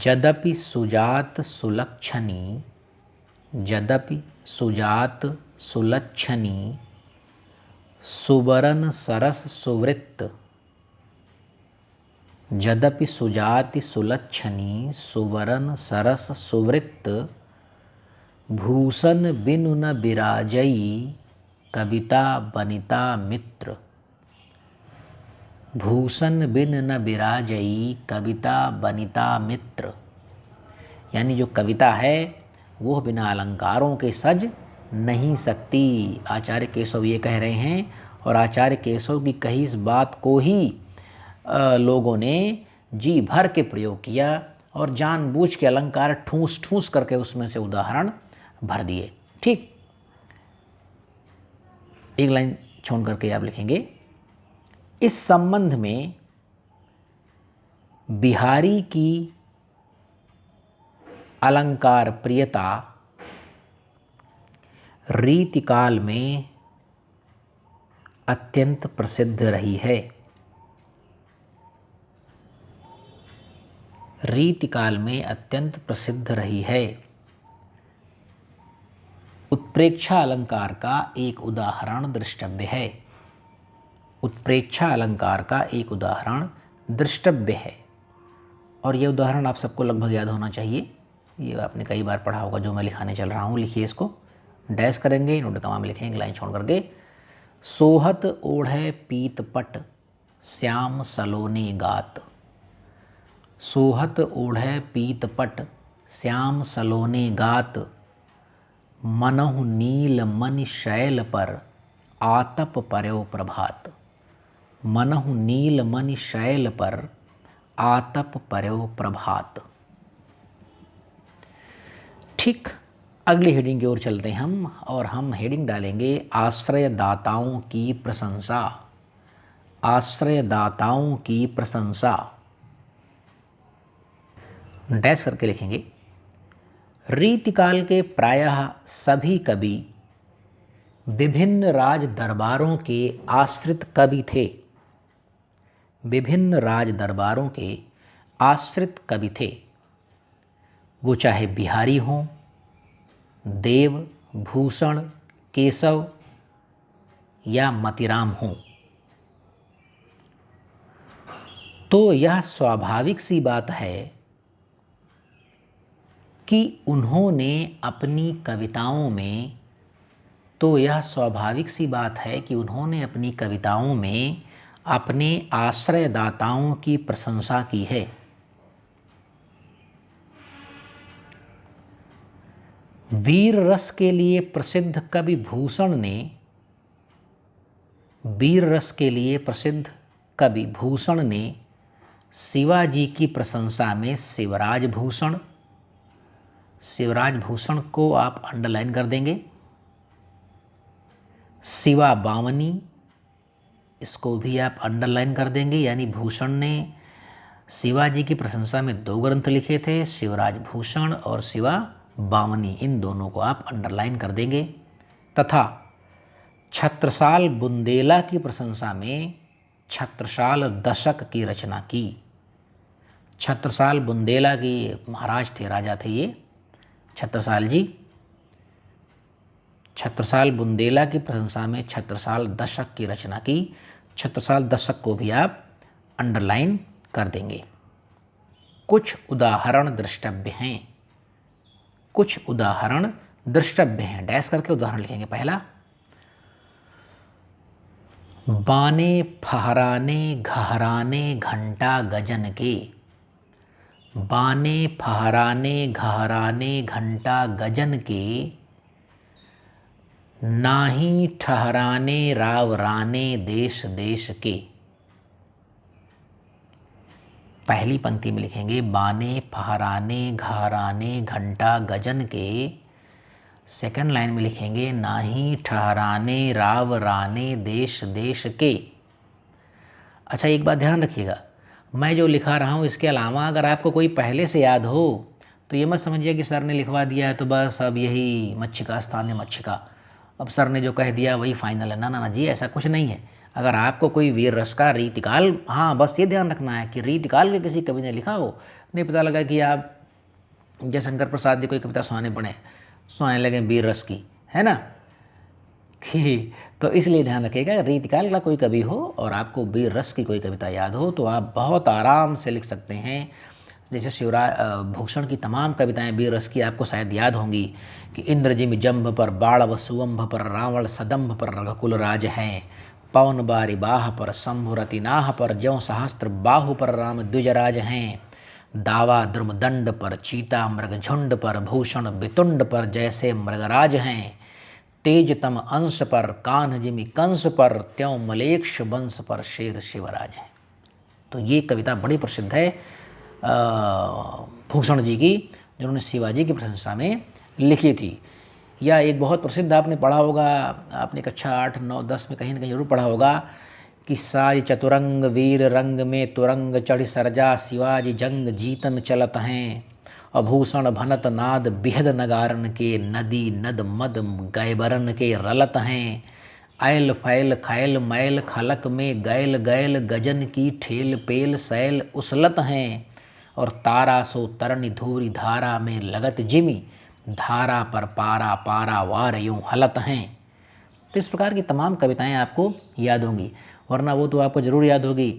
यद्यपि सुजात सुलक्षणी, यद्यपि सुजात सुलक्षणी, सुवरन सरस सुवृत्त, यद्यपि सुजाति सुलक्षणी, सुवरन सरस सुवृत्त, भूषण बिनु न बिराजई, कविता बनिता मित्र। भूषण बिन न बिराजई, कविता बनिता मित्र। यानी जो कविता है वो बिना अलंकारों के सज नहीं सकती। आचार्य केशव ये कह रहे हैं और आचार्य केशव की कही इस बात को ही लोगों ने जी भर के प्रयोग किया और जानबूझ के अलंकार ठूस ठूस करके उसमें से उदाहरण भर दिए। ठीक, एक लाइन छोड़ करके आप लिखेंगे, इस संबंध में बिहारी की अलंकार प्रियता रीतिकाल में अत्यंत प्रसिद्ध रही है। रीतिकाल में अत्यंत प्रसिद्ध रही है। उत्प्रेक्षा अलंकार का एक उदाहरण द्रष्टव्य है। उत्प्रेक्षा अलंकार का एक उदाहरण द्रष्टव्य है। और ये उदाहरण आप सबको लगभग याद होना चाहिए, ये आपने कई बार पढ़ा होगा जो मैं लिखाने चल रहा हूँ। लिखिए इसको, डैश करेंगे, इन्वर्टेड कॉमा में लिखेंगे लाइन छोड़ करके, सोहत ओढ़े पीतपट श्याम सलोने गात। सोहत ओढ़े पीतपट श्याम सलोने गात, मनहु नील मनि शैल पर आतप पर्यो प्रभात। मनहु नील मनि शैल पर आतप पर्यो प्रभात। ठीक, अगली हेडिंग की ओर चलते हैं हम और हम हेडिंग डालेंगे आश्रयदाताओं की प्रशंसा। आश्रयदाताओं की प्रशंसा। डैश करके लिखेंगे, रीतिकाल के प्रायः सभी कवि विभिन्न राज दरबारों के आश्रित कवि थे। विभिन्न राज दरबारों के आश्रित कवि थे, वो चाहे बिहारी हों, देव, भूषण, केशव या मतीराम हों। तो यह स्वाभाविक सी बात है कि उन्होंने अपनी कविताओं में अपनी कविताओं में अपने आश्रयदाताओं की प्रशंसा की है। वीर रस के लिए प्रसिद्ध कवि भूषण ने शिवाजी की प्रशंसा में शिवराज भूषण को आप अंडरलाइन कर देंगे। शिवा बामनी, इसको भी आप अंडरलाइन कर देंगे। यानी भूषण ने शिवाजी की प्रशंसा में 2 ग्रंथ लिखे थे, शिवराज भूषण और शिवा बामनी, इन दोनों को आप अंडरलाइन कर देंगे। तथा छत्रसाल बुंदेला की प्रशंसा में छत्रसाल दशक की रचना की। छत्रसाल बुंदेला की महाराज थे, राजा थे ये छत्रसाल जी। छत्रसाल बुंदेला की प्रशंसा में छत्रसाल दशक की रचना की। छत्रसाल दशक को भी आप अंडरलाइन कर देंगे। कुछ उदाहरण दृष्टव्य हैं, डैश करके उदाहरण लिखेंगे। पहला, बाने फहराने घहराने घंटा गजन के। बाने फहराने घहराने घंटा गजन के, नाही ठहराने रावराने देश देश के। पहली पंक्ति में लिखेंगे बाने फहराने घहराने घंटा गजन के। सेकंड लाइन में लिखेंगे नाही ठहराने रावराने देश देश के। अच्छा, एक बात ध्यान रखिएगा, मैं जो लिखा रहा हूँ इसके अलावा अगर आपको कोई पहले से याद हो तो ये मत समझिए कि सर ने लिखवा दिया है तो बस अब यही मच्छिका स्थान है मच्छिका, अब सर ने जो कह दिया वही फाइनल है। ना ना ना जी, ऐसा कुछ नहीं है। अगर आपको कोई वीर रस का रीतिकाल, हाँ बस ये ध्यान रखना है कि रीतिकाल के किसी कवि ने लिखा हो, नहीं पता लगा कि आप जयशंकर प्रसाद जी कोई कविता सुनाने लगे वीर रस की, है ना कि, तो इसलिए ध्यान रखिएगा रीतिकाल का कोई कवि हो और आपको वीर रस की कोई कविता याद हो तो आप बहुत आराम से लिख सकते हैं। जैसे शिवराज भूषण की तमाम कविताएं वीर रस की आपको शायद याद होंगी कि इंद्रजिम जंभ पर बाणव सुवंभ पर रावण सदंभ पर रघुकुल राज हैं, पवन बारी बाह पर शंभु रतिनाह पर ज्यों सहस्त्र बाहु पर राम द्विजराज हैं, दावा द्रुमदंड पर चीता मृगझुंड पर भूषण वितुंड पर जैसे मृगराज हैं, तेजतम अंश पर कान्ह जिमि कंस पर त्यों मलेक्ष वंश पर शेर शिवराज हैं। तो ये कविता बड़ी प्रसिद्ध है भूषण जी की, जिन्होंने शिवाजी की प्रशंसा में लिखी थी। या एक बहुत प्रसिद्ध आपने पढ़ा होगा, आपने कक्षा 8, 9, 10 में कहीं ना कहीं जरूर पढ़ा होगा कि साज चतुरंग वीर रंग में तुरंग चढ़ सरजा, शिवाजी जंग जीतन चलत हैं, अभूषण भनत नाद बिहद नगारन के, नदी नद मद गैबरन के रलत हैं, ऐल फैल खैल मैल खलक में गैल गैल गजन की ठेल पेल सैल उसलत हैं, और तारा सो तरनि धूरी धारा में लगत जिमी, धारा पर पारा पारा वार यूं हलत हैं। तो इस प्रकार की तमाम कविताएं आपको याद होंगी, वरना वो तो आपको ज़रूर याद होगी।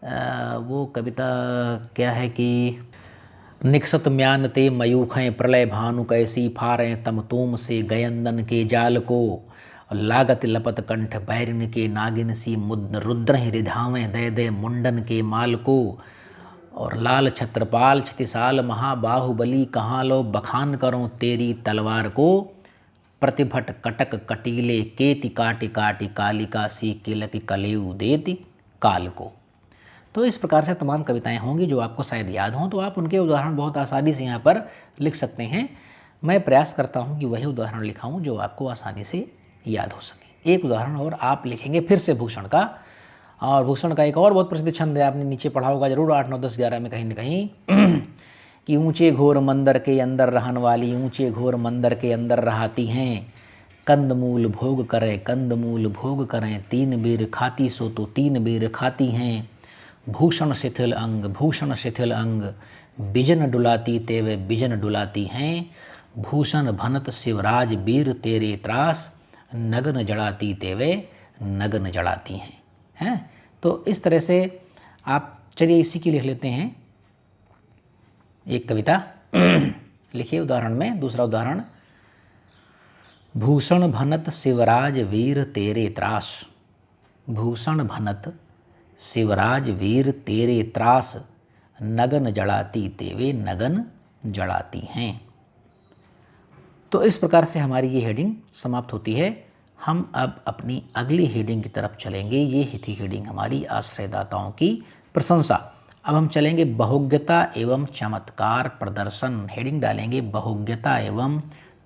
वो कविता क्या है कि निकसत म्यान ते मयूखें प्रलय भानु कैसी, फारें तम तूम से गयंदन के जाल को, लागत लपत कंठ बैरिन के नागिन सी, मुद्न रुद्र रिधावें दे दे मुंडन के माल को, और लाल छत्रपाल क्षतिशाल महाबाहुबली, कहाँ लो बखान करो तेरी तलवार को, प्रतिभट कटक कटीले केति काटि काटि कालिका सी, किलक कलेऊ देति काल को। तो इस प्रकार से तमाम कविताएं होंगी जो आपको शायद याद हों, तो आप उनके उदाहरण बहुत आसानी से यहाँ पर लिख सकते हैं। मैं प्रयास करता हूँ कि वही उदाहरण लिखाऊँ जो आपको आसानी से याद हो सके। एक उदाहरण और आप लिखेंगे फिर से भूषण का, और भूषण का एक और बहुत प्रसिद्ध छंद है, आपने नीचे पढ़ा होगा जरूर 8, 9, 10, 11 में कहीं ना कहीं कि ऊंचे घोर मंदिर के अंदर रहन वाली ऊंचे घोर मंदिर के अंदर रहाती हैं। कंदमूल भोग करें, कंदमूल भोग करें, 3 बेर खाती सो तो 3 बेर खाती हैं। भूषण शिथिल अंग, भूषण शिथिल अंग, बिजन डुलाती तेवे बिजन डुलाती हैं। भूषण भनत शिवराज वीर तेरे त्रास, नगन जड़ाती तेवे नगन जड़ाती हैं। तो इस तरह से आप चलिए इसी की लिख लेते हैं एक कविता। लिखिए उदाहरण में, दूसरा उदाहरण, भूषण भनत शिवराज वीर तेरे त्रास, भूषण भनत शिवराज वीर तेरे त्रास, नगन जड़ाती तेवे नगन जड़ाती हैं। तो इस प्रकार से हमारी ये हेडिंग समाप्त होती है। हम अब अपनी अगली हेडिंग की तरफ चलेंगे। ये थी हेडिंग हमारी आश्रयदाताओं की प्रशंसा। अब हम चलेंगे बहुज्ञता एवं चमत्कार प्रदर्शन। हेडिंग डालेंगे बहुज्ञता एवं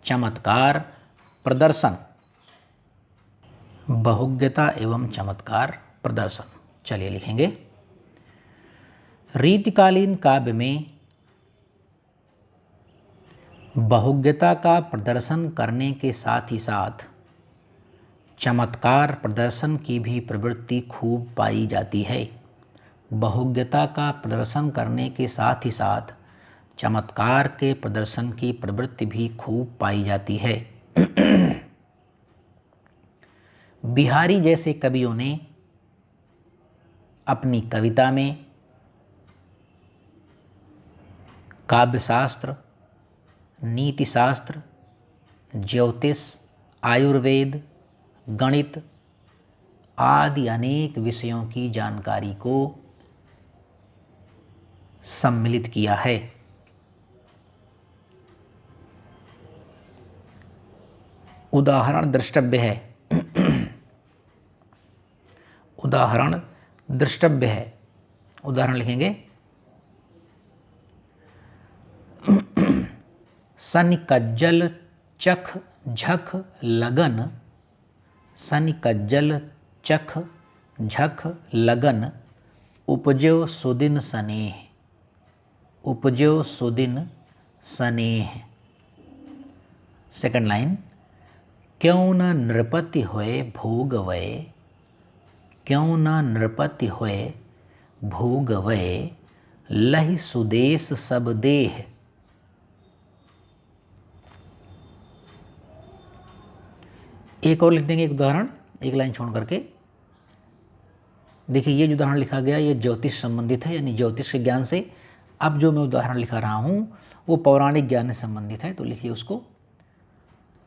चमत्कार प्रदर्शन, बहुज्ञता एवं चमत्कार प्रदर्शन। चलिए लिखेंगे, रीतिकालीन काव्य में बहुज्ञता का प्रदर्शन करने के साथ ही साथ चमत्कार प्रदर्शन की भी प्रवृत्ति खूब पाई जाती है। बहुज्ञता का प्रदर्शन करने के साथ ही साथ चमत्कार के प्रदर्शन की प्रवृत्ति भी खूब पाई जाती है। बिहारी जैसे कवियों ने अपनी कविता में काव्यशास्त्र, नीतिशास्त्र, ज्योतिष, आयुर्वेद, गणित आदि अनेक विषयों की जानकारी को सम्मिलित किया है। उदाहरण द्रष्टव्य है, उदाहरण द्रष्टव्य है। उदाहरण लिखेंगे, सनिकज्जल चख झख लगन, सनिकज्जल चख झख लगन, उपज्यो सुदिन स्नेह, उपज्यो सुदिन स्नेह। सेकंड लाइन, क्यों न नृपति होए भोग वय, क्यों न नृपति होए भोग वय, लहि सुदेश सब देह। एक और लिख देंगे एक उदाहरण, एक लाइन छोड़ करके। देखिए ये जो उदाहरण लिखा गया ये ज्योतिष संबंधित है, यानी ज्योतिष के ज्ञान से। अब जो मैं उदाहरण लिखा रहा हूँ वो पौराणिक ज्ञान से संबंधित है, तो लिखिए उसको।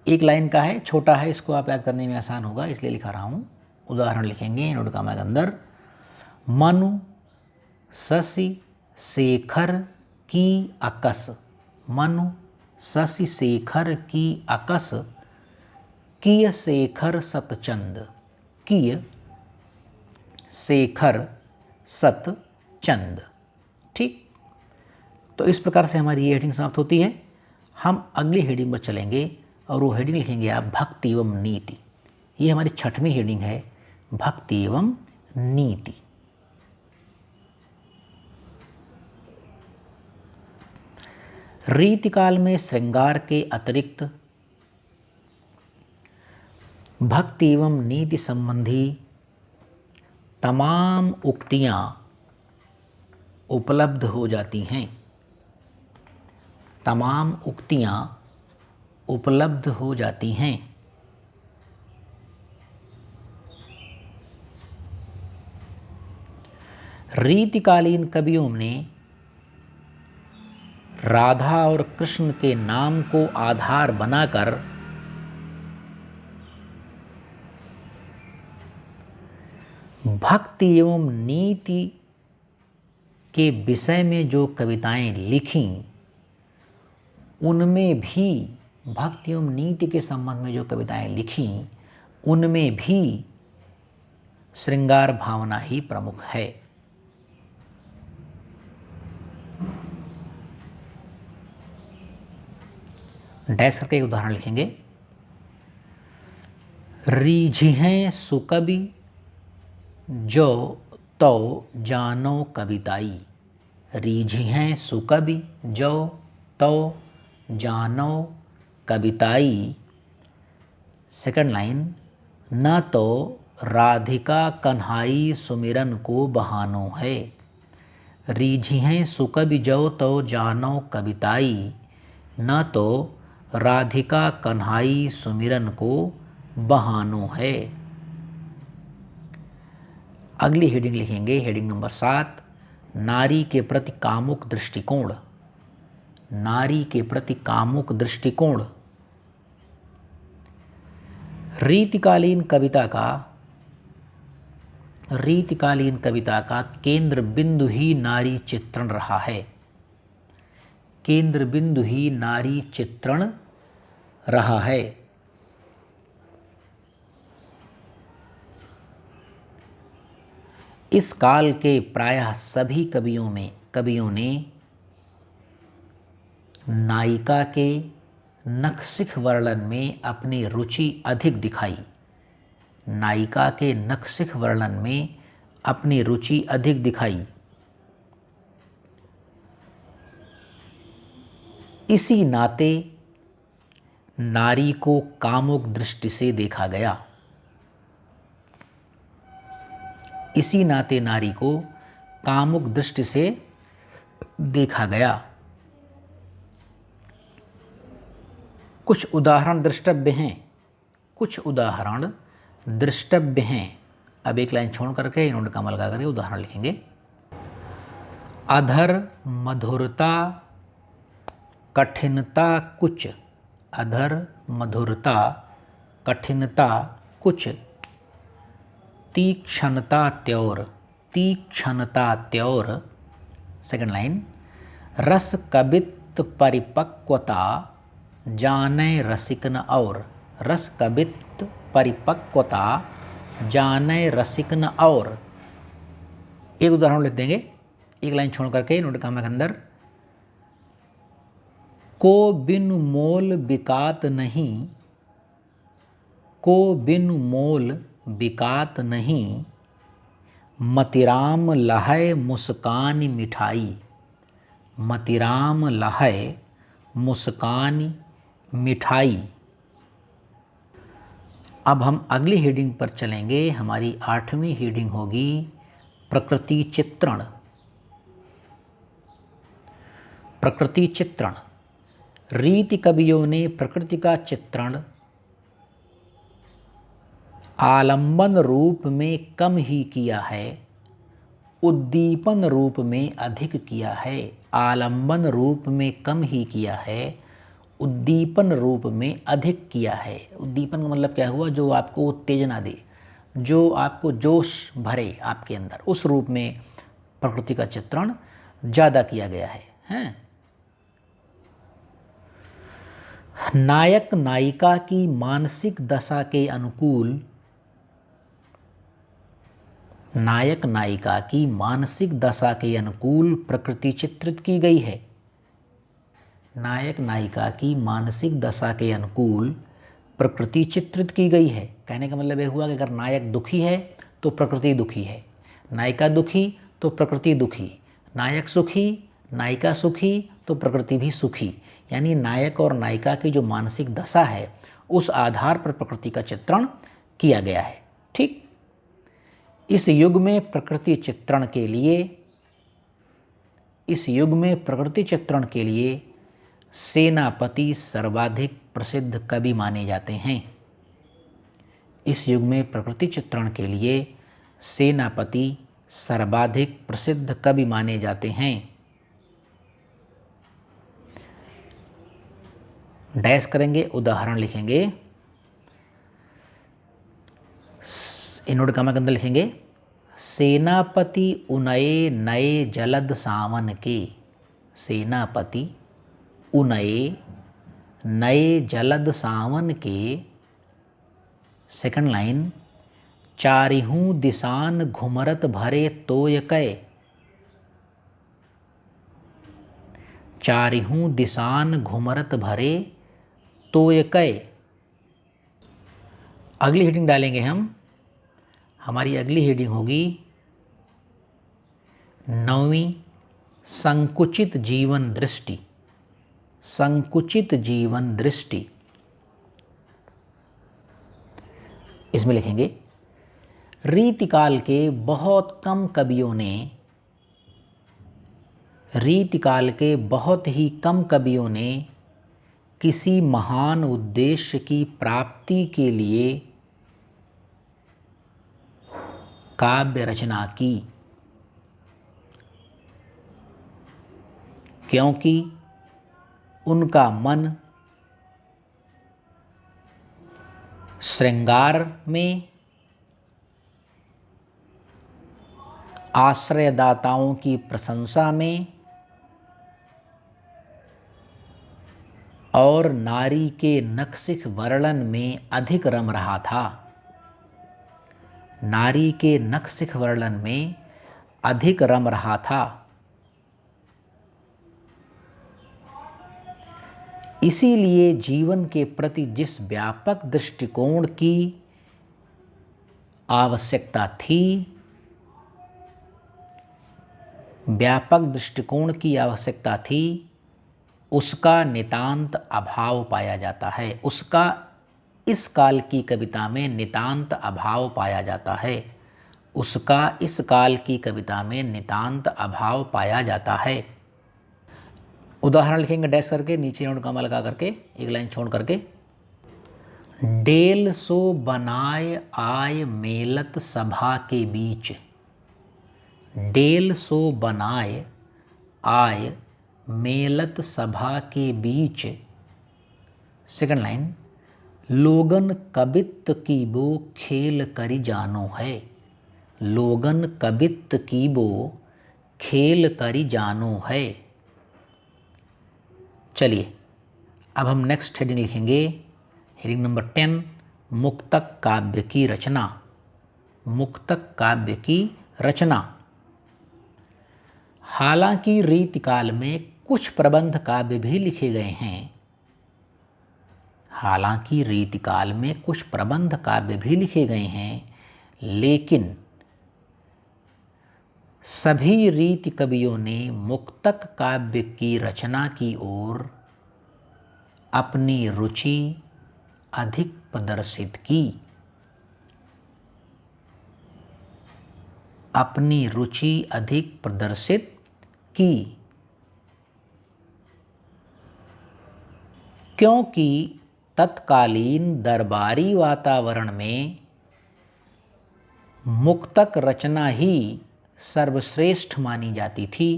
एक लाइन का है, छोटा है, इसको आप याद करने में आसान होगा इसलिए लिखा रहा हूँ। उदाहरण लिखेंगे नोट कामा के अंदर, मनु शशि शेखर की अकस, मनु शशि शेखर की अकस, किय शेखर सतचंद, किय शेखर सतचंद। ठीक, तो इस प्रकार से हमारी ये हेडिंग समाप्त होती है। हम अगली हेडिंग पर चलेंगे और वो हेडिंग लिखेंगे आप भक्ति एवं नीति। ये हमारी 6वीं हेडिंग है, भक्ति एवं नीति। रीतिकाल में श्रृंगार के अतिरिक्त भक्ति एवं नीति संबंधी तमाम उक्तियां उपलब्ध हो जाती हैं, तमाम उक्तियां उपलब्ध हो जाती हैं। रीतिकालीन कवियों ने राधा और कृष्ण के नाम को आधार बनाकर भक्ति एवं नीति के विषय में जो कविताएं लिखीं उनमें भी, भक्ति एवं नीति के संबंध में जो कविताएं लिखीं उनमें भी श्रृंगार भावना ही प्रमुख है। डैश करके एक उदाहरण लिखेंगे, रीझिहें सुकवि जो तो जानो कविताई, रीझिहें सुकवि जो तौ जानो कविताई। सेकंड लाइन, न तो राधिका कन्हाई सुमिरन को बहानो है। रीझिहें सुकवि जो तौ जानो कविताई, न तो राधिका कन्हाई सुमिरन को बहानो है। अगली हेडिंग लिखेंगे, हेडिंग नंबर 7, नारी के प्रति कामुक दृष्टिकोण। नारी के प्रति कामुक दृष्टिकोण। रीतिकालीन कविता का केंद्र बिंदु ही नारी चित्रण रहा है। केंद्र बिंदु ही नारी चित्रण रहा है। इस काल के प्रायः सभी कवियों ने नायिका के नखशिख वर्णन में अपनी रुचि अधिक दिखाई। नायिका के नखशिख वर्णन में अपनी रुचि अधिक दिखाई। इसी नाते नारी को कामुक दृष्टि से देखा गया। इसी नाते नारी को कामुक दृष्टि से देखा गया। कुछ उदाहरण द्रष्टव्य हैं। कुछ उदाहरण द्रष्टव्य हैं। अब एक लाइन छोड़ करके इन्होंने कमा लगा करके उदाहरण लिखेंगे। अधर मधुरता कठिनता कुछ। अधर मधुरता कठिनता कुछ। तीक्ष्णता त्योर। तीक्ष्णता त्योर। सेकंड लाइन, रस कवित्त परिपक्वता जाने रसिक न और। रस कवित्त परिपक्वता जाने रसिक न और। एक उदाहरण लिख देंगे, एक लाइन छोड़ करके नोट काम के अंदर। को बिनु मोल बिकात नहीं। को बिनु मोल बिकात नहीं। मतिराम लहै मुस्कान मिठाई। मतिराम लहै मुस्कान मिठाई। अब हम अगली हेडिंग पर चलेंगे। हमारी 8वीं हेडिंग होगी प्रकृति चित्रण। प्रकृति चित्रण। रीति कवियों ने प्रकृति का चित्रण आलंबन रूप में कम ही किया है, उद्दीपन रूप में अधिक किया है। आलंबन रूप में कम ही किया है, उद्दीपन रूप में अधिक किया है। उद्दीपन का मतलब क्या हुआ? जो आपको उत्तेजना दे, जो आपको जोश भरे आपके अंदर, उस रूप में प्रकृति का चित्रण ज़्यादा किया गया है। हैं? नायक नायिका की मानसिक दशा के अनुकूल। नायक नायिका की मानसिक दशा के अनुकूल प्रकृति चित्रित की गई है। नायक नायिका की मानसिक दशा के अनुकूल प्रकृति चित्रित की गई है। कहने का मतलब यह हुआ कि अगर नायक दुखी है तो प्रकृति दुखी है, नायिका दुखी तो प्रकृति दुखी, नायक सुखी नायिका सुखी तो प्रकृति भी सुखी। यानी नायक और नायिका की जो मानसिक दशा है उस आधार पर प्रकृति का चित्रण किया गया है। ठीक, इस युग में प्रकृति चित्रण के लिए सेनापति सर्वाधिक प्रसिद्ध कवि माने जाते हैं। इस युग में प्रकृति चित्रण के लिए सेनापति सर्वाधिक प्रसिद्ध कवि माने जाते हैं। डैश करेंगे, उदाहरण लिखेंगे, इनोड कामा के अंदर लिखेंगे। सेनापति उनये नए जलद सावन के। सेनापति उनये नए जलद सावन के। सेकंड लाइन, चारिहूँ दिसान घुमरत भरे तोय कै। चारिहूँ दिसान घुमरत भरे तोय कै। अगली हेडिंग डालेंगे हम। हमारी अगली हेडिंग होगी 9वीं संकुचित जीवन दृष्टि, संकुचित जीवन दृष्टि। इसमें लिखेंगे रीतिकाल के बहुत कम कवियों ने, रीतिकाल के बहुत ही कम कवियों ने किसी महान उद्देश्य की प्राप्ति के लिए काव्य रचना की, क्योंकि उनका मन श्रृंगार में, आश्रयदाताओं की प्रशंसा में और नारी के नखशिख वर्णन में अधिक रम रहा था, नारी के नखशिख वर्णन में अधिक रम रहा था। इसीलिए जीवन के प्रति जिस व्यापक दृष्टिकोण की आवश्यकता थी, व्यापक दृष्टिकोण की आवश्यकता थी, उसका नितांत अभाव पाया जाता है, उसका इस काल की कविता में नितांत अभाव पाया जाता है, उसका इस काल की कविता में नितांत अभाव पाया जाता है। उदाहरण लिखेंगे डैश करके, नीचे नोट कॉमा लगा करके, एक लाइन छोड़ करके। डेल सो बनाए आय मेलत सभा के बीच, डेल सो बनाए आय मेलत सभा के बीच। सेकंड लाइन, लोगन कबित की बो खेल करी जानो है, लोगन कबित की बो खेल करी जानो है। चलिए अब हम नेक्स्ट हेडिंग लिखेंगे, हेडिंग नंबर 10, मुक्तक काव्य की रचना, मुक्तक काव्य की रचना। हालांकि रीतिकाल में कुछ प्रबंध काव्य भी लिखे गए हैं, हालांकि रीतिकाल में कुछ प्रबंध काव्य भी लिखे गए हैं, लेकिन सभी रीति कवियों ने मुक्तक काव्य की रचना की ओर अपनी रुचि अधिक प्रदर्शित की, अपनी रुचि अधिक प्रदर्शित की, क्योंकि तत्कालीन दरबारी वातावरण में मुक्तक रचना ही सर्वश्रेष्ठ मानी जाती थी।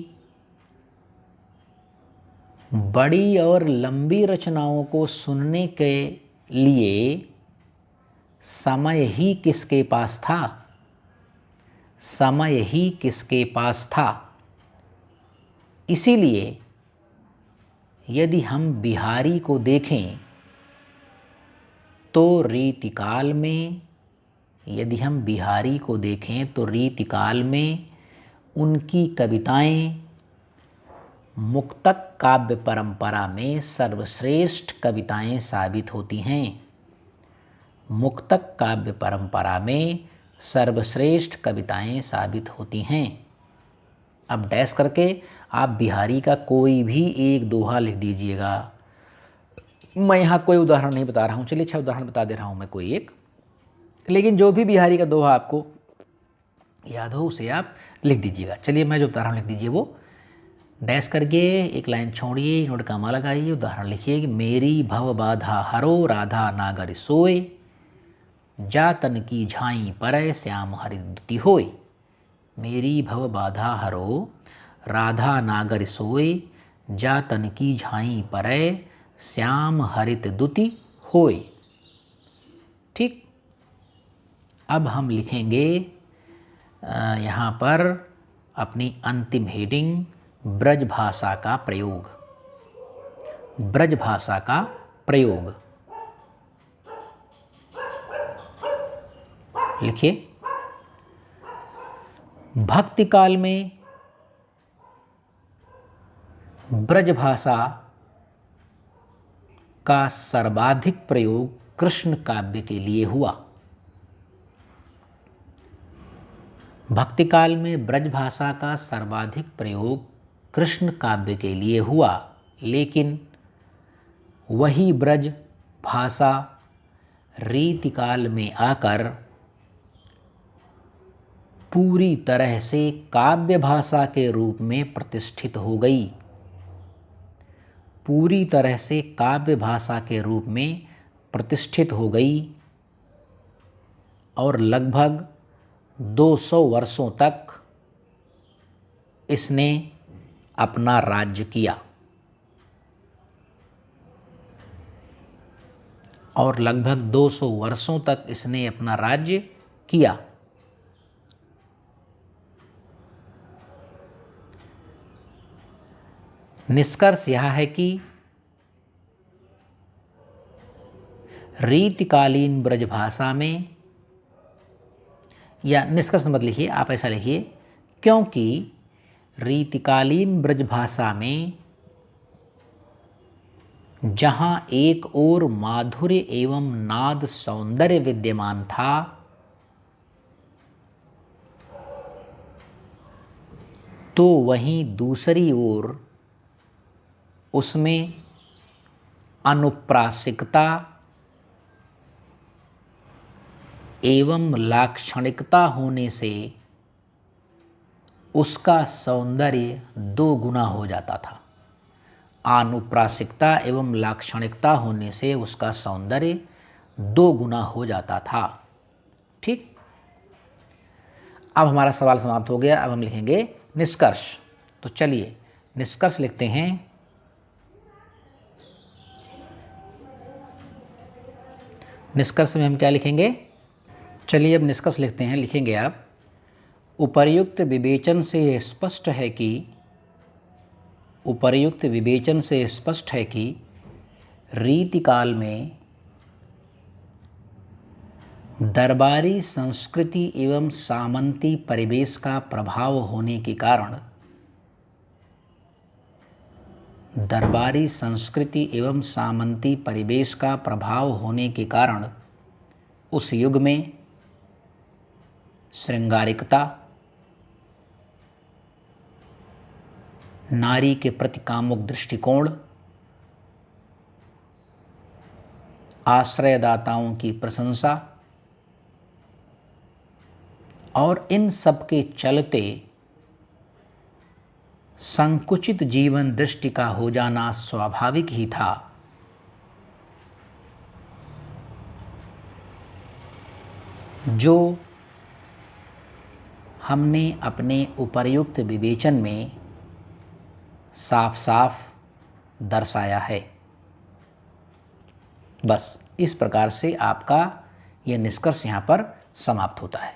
बड़ी और लंबी रचनाओं को सुनने के लिए समय ही किसके पास था, समय ही किसके पास था। इसीलिए यदि हम बिहारी को देखें तो रीतिकाल में, यदि हम बिहारी को देखें तो रीतिकाल में उनकी कविताएं मुक्तक काव्य परंपरा में सर्वश्रेष्ठ कविताएं साबित होती हैं, मुक्तक काव्य परंपरा में सर्वश्रेष्ठ कविताएं साबित होती हैं। अब डैश करके आप बिहारी का कोई भी एक दोहा लिख दीजिएगा। मैं यहाँ कोई उदाहरण नहीं बता रहा हूँ, चलिए अच्छा उदाहरण बता दे रहा हूँ मैं कोई एक, लेकिन जो भी बिहारी का दोहा आपको याद हो उसे आप लिख दीजिएगा। चलिए मैं जो उदाहरण लिख दीजिए वो डैश करके एक लाइन छोड़िए, नोट कॉमा लगाइए, उदाहरण लिखिए कि मेरी भव बाधा हरो राधा नागर सोए, जातन की झाई परय श्याम हरिद्युति होय। मेरी भव बाधा हरो राधा नागर सोए, जातन की झाई परय श्याम हरित दुति होय। ठीक, अब हम लिखेंगे यहाँ पर अपनी अंतिम हेडिंग, ब्रज भाषा का प्रयोग, ब्रज भाषा का प्रयोग। लिखिए, भक्ति काल में ब्रज भाषा का सर्वाधिक प्रयोग कृष्ण काव्य के लिए हुआ। भक्ति काल में ब्रज भाषा का सर्वाधिक प्रयोग कृष्ण काव्य के लिए हुआ, लेकिन वही ब्रज भाषा रीतिकाल में आकर पूरी तरह से काव्य भाषा के रूप में प्रतिष्ठित हो गई। पूरी तरह से काव्य भाषा के रूप में प्रतिष्ठित हो गई और लगभग 200 वर्षों तक इसने अपना राज्य किया। और लगभग 200 वर्षों तक इसने अपना राज्य किया। निष्कर्ष यह है कि रीतिकालीन ब्रजभाषा में, या निष्कर्ष मत लिखिए, आप ऐसा लिखिए, क्योंकि रीतिकालीन ब्रजभाषा में जहाँ एक ओर माधुर्य एवं नाद सौंदर्य विद्यमान था, तो वहीं दूसरी ओर उसमें अनुप्रासिकता एवं लाक्षणिकता होने से उसका सौंदर्य 2 गुना हो जाता था। अनुप्रासिकता एवं लाक्षणिकता होने से उसका सौंदर्य 2 गुना हो जाता था। ठीक, अब हमारा सवाल समाप्त हो गया। अब हम लिखेंगे निष्कर्ष। तो चलिए निष्कर्ष लिखते हैं। निष्कर्ष में हम क्या लिखेंगे? चलिए अब निष्कर्ष लिखते हैं। लिखेंगे आप, उपर्युक्त विवेचन से स्पष्ट है कि रीतिकाल में दरबारी संस्कृति एवं सामंती परिवेश का प्रभाव होने के कारण उस युग में श्रृंगारिकता, नारी के प्रति कामुक दृष्टिकोण, आश्रयदाताओं की प्रशंसा और इन सब के चलते संकुचित जीवन दृष्टि का हो जाना स्वाभाविक ही था। जो हमने अपने उपर्युक्त विवेचन में साफ साफ दर्शाया है। बस इस प्रकार से आपका यह निष्कर्ष यहाँ पर समाप्त होता है।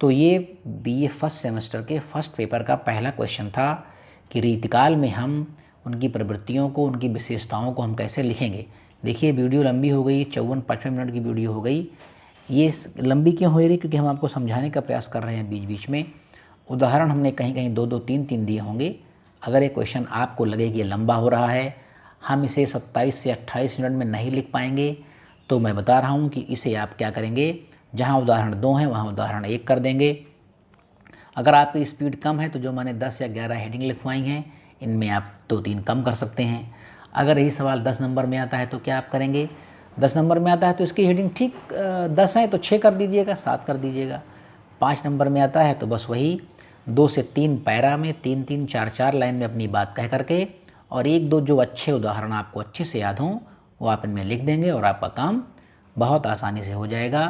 तो ये बीए फर्स्ट सेमेस्टर के फर्स्ट पेपर का पहला क्वेश्चन था कि रीतिकाल में हम उनकी प्रवृत्तियों को, उनकी विशेषताओं को हम कैसे लिखेंगे। देखिए वीडियो लंबी हो गई, 54-55 मिनट की वीडियो हो गई। ये लंबी क्यों हो रही? क्योंकि हम आपको समझाने का प्रयास कर रहे हैं बीच बीच में। उदाहरण हमने कहीं कहीं 2-2, 3-3 दिए होंगे। अगर ये क्वेश्चन आपको लगे कि ये लंबा हो रहा है, हम इसे 27 से 28 मिनट में नहीं लिख पाएंगे, तो मैं बता रहा हूँ कि इसे आप क्या करेंगे, जहाँ उदाहरण 2 हैं वहाँ उदाहरण 1 कर देंगे। अगर आपकी स्पीड कम है तो जो मैंने 10 या 11 हेडिंग लिखवाई हैं, इनमें आप 2-3 कम कर सकते हैं। अगर यही सवाल 10 नंबर में आता है तो क्या आप करेंगे? 10 नंबर में आता है तो इसकी हेडिंग ठीक 10 है तो 6 कर दीजिएगा, 7 कर दीजिएगा। 5 नंबर में आता है तो बस वही 2 से 3 पैरा में 3-3, 4-4 लाइन में अपनी बात कह करके और 1-2 जो अच्छे उदाहरण आपको अच्छे से याद हों वो आप इनमें लिख देंगे और आपका काम बहुत आसानी से हो जाएगा।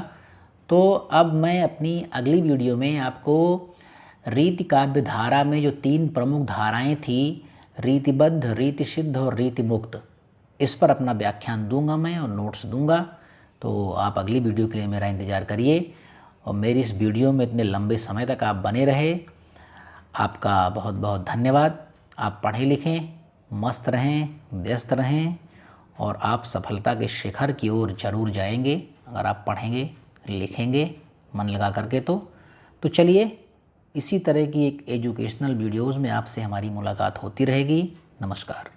तो अब मैं अपनी अगली वीडियो में आपको रीति काव्य धारा में जो 3 प्रमुख धाराएं थी, रीतिबद्ध, रीतिसिद्ध और रीतिमुक्त, इस पर अपना व्याख्यान दूंगा मैं और नोट्स दूंगा। तो आप अगली वीडियो के लिए मेरा इंतज़ार करिए और मेरी इस वीडियो में इतने लंबे समय तक आप बने रहे, आपका बहुत बहुत धन्यवाद। आप पढ़ें लिखें, मस्त रहें, व्यस्त रहें और आप सफलता के शिखर की ओर ज़रूर जाएंगे अगर आप पढ़ेंगे लिखेंगे मन लगा करके। तो चलिए इसी तरह की एक एजुकेशनल वीडियोज़ में आपसे हमारी मुलाकात होती रहेगी। नमस्कार।